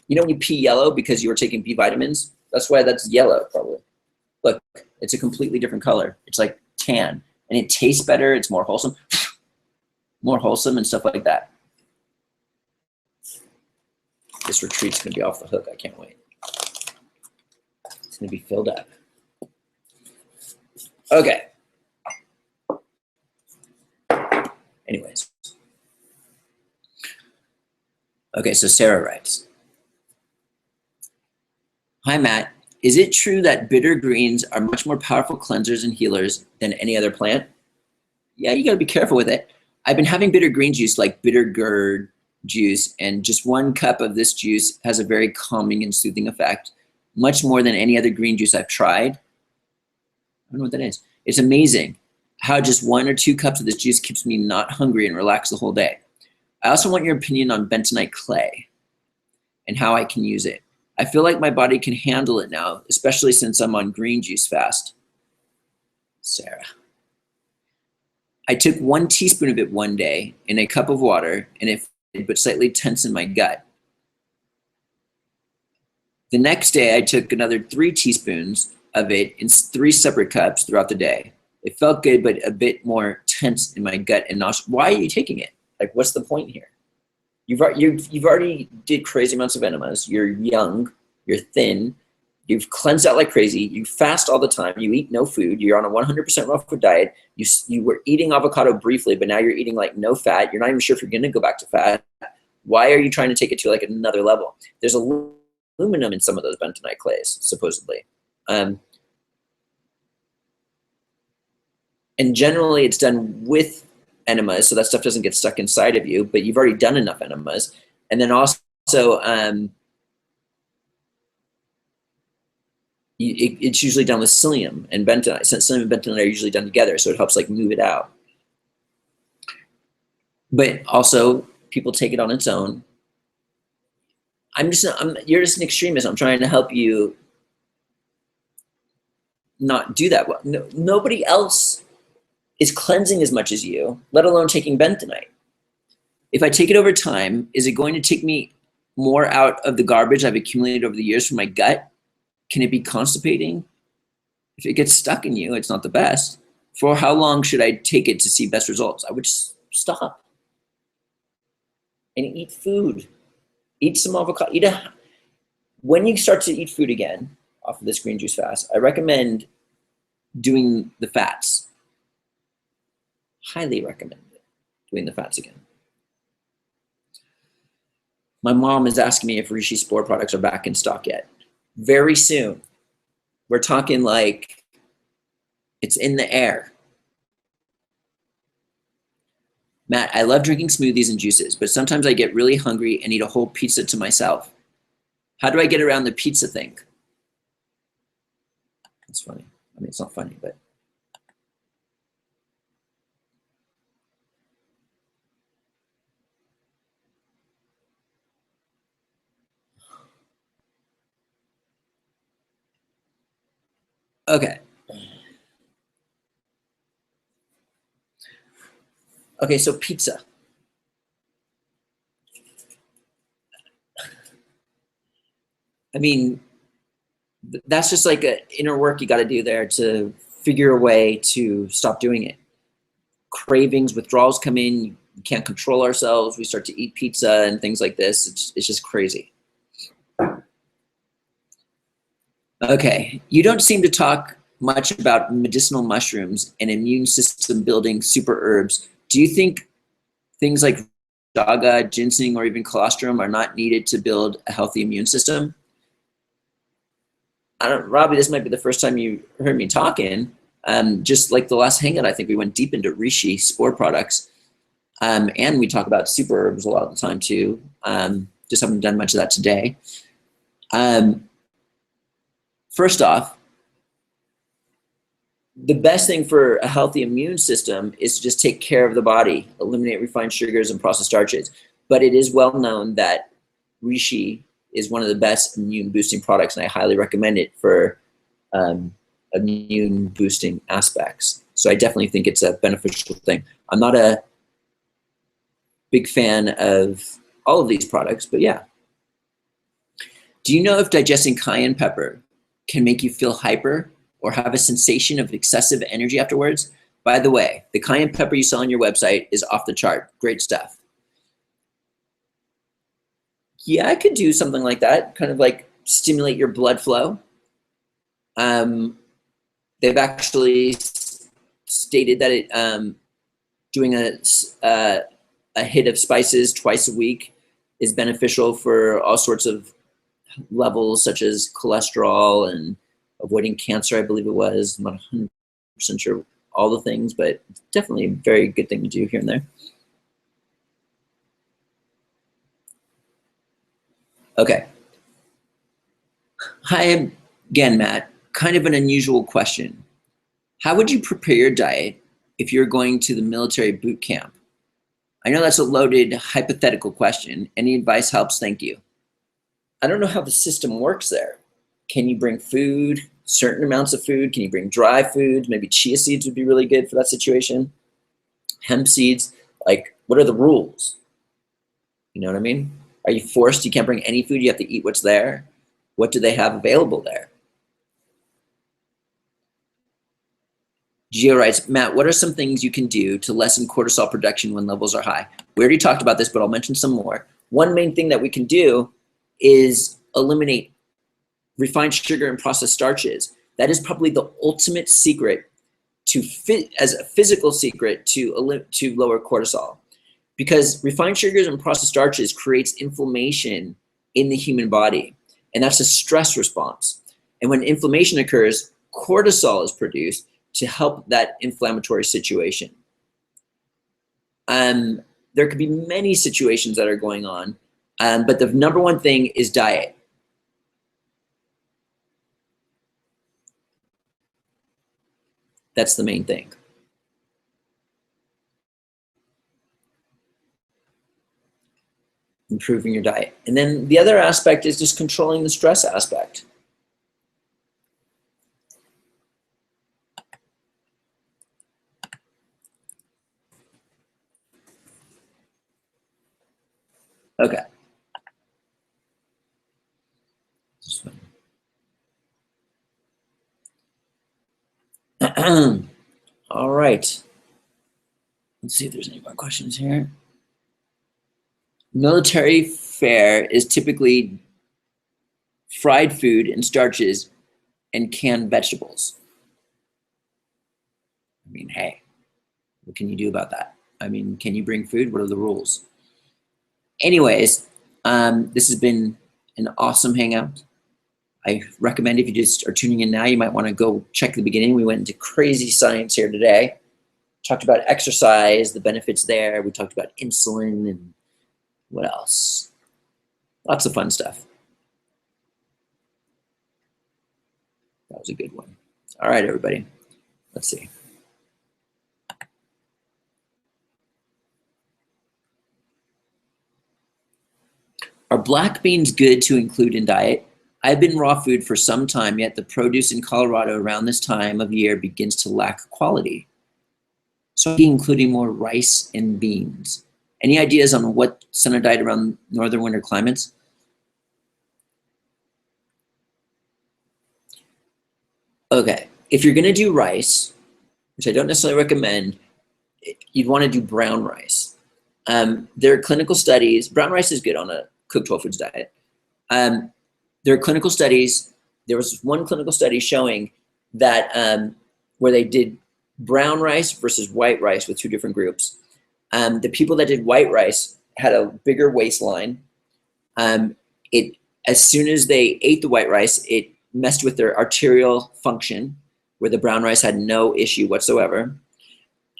You know when you pee yellow because you were taking B vitamins? That's why that's yellow, probably. Look, it's a completely different color. It's like tan, and it tastes better. It's more wholesome and stuff like that. This retreat's gonna be off the hook. I can't wait. It's gonna be filled up. Okay. Anyways. Okay, so Sarah writes, hi, Matt. Is it true that bitter greens are much more powerful cleansers and healers than any other plant? Yeah, you gotta be careful with it. I've been having bitter green juice, like bitter gourd juice, and just 1 cup of this juice has a very calming and soothing effect, much more than any other green juice I've tried. I don't know what that is. It's amazing how just 1 or 2 cups of this juice keeps me not hungry and relaxed the whole day. I also want your opinion on bentonite clay and how I can use it. I feel like my body can handle it now, especially since I'm on green juice fast. Sarah. I took 1 teaspoon of it one day in a cup of water, and it but slightly tensioned my gut. The next day, I took another 3 teaspoons, of it in 3 separate cups throughout the day. It felt good, but a bit more tense in my gut and nostrils. Why are you taking it? Like, what's the point here? You've already did crazy amounts of enemas. You're young, you're thin, you've cleansed out like crazy, you fast all the time, you eat no food, you're on a 100% raw food diet, you were eating avocado briefly, but now you're eating like no fat, you're not even sure if you're gonna go back to fat. Why are you trying to take it to like another level? There's aluminum in some of those bentonite clays, supposedly. And generally it's done with enemas, so that stuff doesn't get stuck inside of you, but you've already done enough enemas. And then also, it's usually done with psyllium and bentonite. Psyllium and bentonite are usually done together, so it helps like move it out. But also, people take it on its own. You're just an extremist. I'm trying to help you not do that. No, nobody else is cleansing as much as you, let alone taking bentonite. If I take it over time, is it going to take me more out of the garbage I've accumulated over the years from my gut? Can it be constipating? If it gets stuck in you, it's not the best. For how long should I take it to see best results? I would just stop and eat food. Eat some avocado. When you start to eat food again off of this green juice fast, I recommend doing the fats. Highly recommend it, doing the fats again. My mom is asking me if Reishi Spore products are back in stock yet. Very soon. We're talking like it's in the air. Matt, I love drinking smoothies and juices, but sometimes I get really hungry and eat a whole pizza to myself. How do I get around the pizza thing? It's funny. I mean, it's not funny, but. Okay. Okay, so pizza. I mean, that's just like an inner work you got to do there to figure a way to stop doing it. Cravings, withdrawals come in, we can't control ourselves, we start to eat pizza and things like this. It's just crazy. Okay, you don't seem to talk much about medicinal mushrooms and immune system building super herbs. Do you think things like chaga, ginseng, or even colostrum are not needed to build a healthy immune system? Robbie, this might be the first time you heard me talking. Just like the last Hangout, I think we went deep into Reishi Spore products. And we talk about super herbs a lot of the time too. Just haven't done much of that today. First off, the best thing for a healthy immune system is to just take care of the body, eliminate refined sugars and processed starches. But it is well known that Reishi is one of the best immune boosting products, and I highly recommend it for immune boosting aspects. So I definitely think it's a beneficial thing. I'm not a big fan of all of these products, but yeah. Do you know if digesting cayenne pepper can make you feel hyper or have a sensation of excessive energy afterwards? By the way, the cayenne pepper you sell on your website is off the chart. Great stuff. Yeah, I could do something like that, kind of like stimulate your blood flow. They've actually stated that doing a hit of spices twice a week is beneficial for all sorts of levels, such as cholesterol and avoiding cancer, I believe it was. I'm not 100% sure all the things, but it's definitely a very good thing to do here and there. Okay. Hi again, Matt. Kind of an unusual question. How would you prepare your diet if you're going to the military boot camp? I know that's a loaded hypothetical question. Any advice helps, thank you. I don't know how the system works there. Can you bring food, certain amounts of food? Can you bring dry foods? Maybe chia seeds would be really good for that situation. Hemp seeds, like what are the rules? You know what I mean? Are you forced? You can't bring any food, you have to eat what's there? What do they have available there? Gio writes, Matt, what are some things you can do to lessen cortisol production when levels are high? We already talked about this, but I'll mention some more. One main thing that we can do is eliminate refined sugar and processed starches. That is probably the ultimate secret as a physical secret to lower cortisol, because refined sugars and processed starches creates inflammation in the human body, and that's a stress response. And when inflammation occurs, cortisol is produced to help that inflammatory situation. There could be many situations that are going on, but the number one thing is diet. That's the main thing. Improving your diet. And then the other aspect is just controlling the stress aspect. Okay. All right. Let's see if there's any more questions here. Military fare is typically fried food and starches and canned vegetables. I mean, hey, what can you do about that? I mean, can you bring food? What are the rules? Anyways, this has been an awesome hangout. I recommend if you just are tuning in now, you might want to go check the beginning. We went into crazy science here today. Talked about exercise, the benefits there. We talked about insulin and what else? Lots of fun stuff. That was a good one. All right, everybody. Let's see. Are black beans good to include in diet? I've been raw food for some time, yet the produce in Colorado around this time of year begins to lack quality. So including more rice and beans. Any ideas on what center diet around northern winter climates? Okay, if you're gonna do rice, which I don't necessarily recommend, you'd wanna do brown rice. There are clinical studies, brown rice is good on a cooked whole foods diet. There are clinical studies, there was one clinical study showing that where they did brown rice versus white rice with two different groups. The people that did white rice had a bigger waistline. As soon as they ate the white rice, it messed with their arterial function, where the brown rice had no issue whatsoever.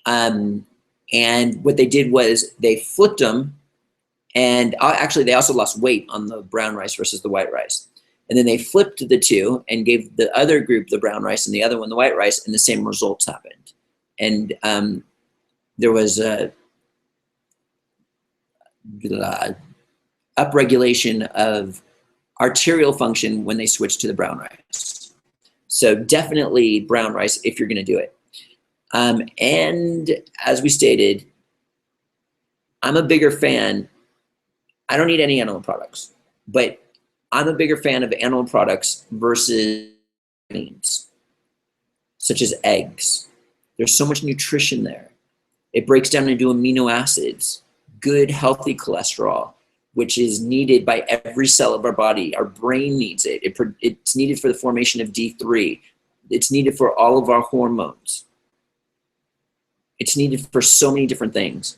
And what they did was they flipped them, and actually they also lost weight on the brown rice versus the white rice. And then they flipped the two and gave the other group the brown rice and the other one the white rice, and the same results happened. And there was a upregulation of arterial function when they switched to the brown rice. So definitely brown rice if you're gonna do it. And as we stated, I'm a bigger fan, I don't eat any animal products, but I'm a bigger fan of animal products versus proteins, such as eggs. There's so much nutrition there. It breaks down into amino acids, good healthy cholesterol, which is needed by every cell of our body. Our brain needs it. It's needed for the formation of D3. It's needed for all of our hormones. It's needed for so many different things.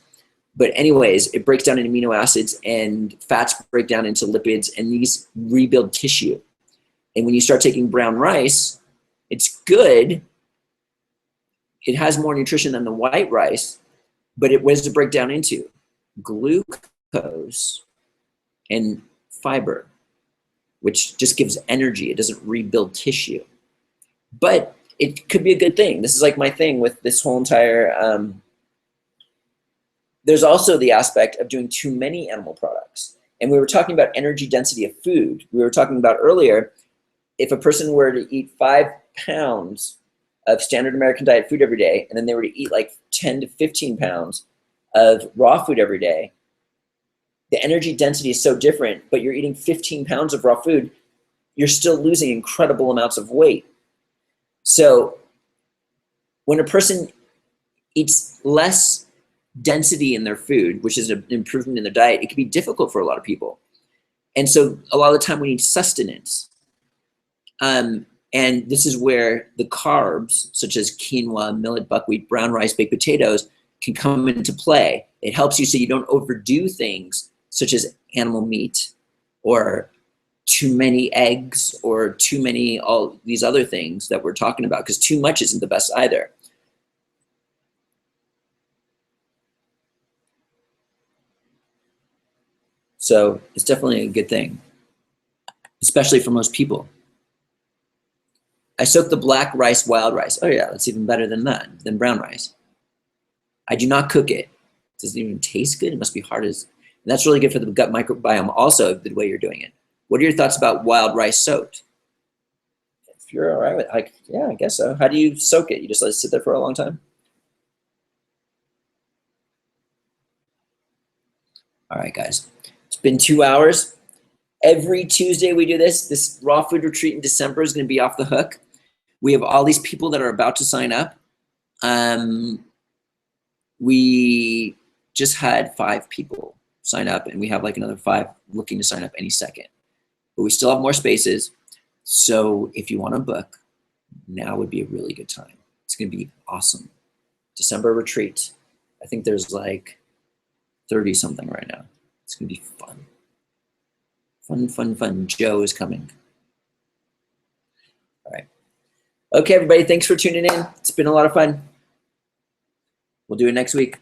But anyways, it breaks down into amino acids, and fats break down into lipids, and these rebuild tissue. And when you start taking brown rice, it's good. It has more nutrition than the white rice, but what does it break down into? Glucose and fiber, which just gives energy. It doesn't rebuild tissue. But it could be a good thing. This is like my thing with this whole entire, there's also the aspect of doing too many animal products. And we were talking about energy density of food. We were talking about earlier, if a person were to eat 5 pounds of standard American diet food every day, and then they were to eat like 10 to 15 pounds of raw food every day, the energy density is so different, but you're eating 15 pounds of raw food, you're still losing incredible amounts of weight. So when a person eats less density in their food, which is an improvement in their diet, it can be difficult for a lot of people. And so a lot of the time we need sustenance. And this is where the carbs, such as quinoa, millet, buckwheat, brown rice, baked potatoes, can come into play. It helps you so you don't overdo things such as animal meat or too many eggs or too many all these other things that we're talking about, because too much isn't the best either. So it's definitely a good thing, especially for most people. I soak the black rice, wild rice. Oh yeah, that's even better than that, than brown rice. I do not cook it. Does it even taste good? It must be hard as, and that's really good for the gut microbiome also, the way you're doing it. What are your thoughts about wild rice soaked? If you're all right with, like, yeah, I guess so. How do you soak it? You just let it sit there for a long time? All right, guys. It's been 2 hours. Every Tuesday we do this. This raw food retreat in December is going to be off the hook. We have all these people that are about to sign up. We just had 5 people sign up, and we have like another 5 looking to sign up any second. But we still have more spaces. So if you want to book, now would be a really good time. It's going to be awesome. December retreat. I think there's like 30 something right now. It's going to be fun. Fun, fun, fun. Joe is coming. All right. Okay, everybody. Thanks for tuning in. It's been a lot of fun. We'll do it next week.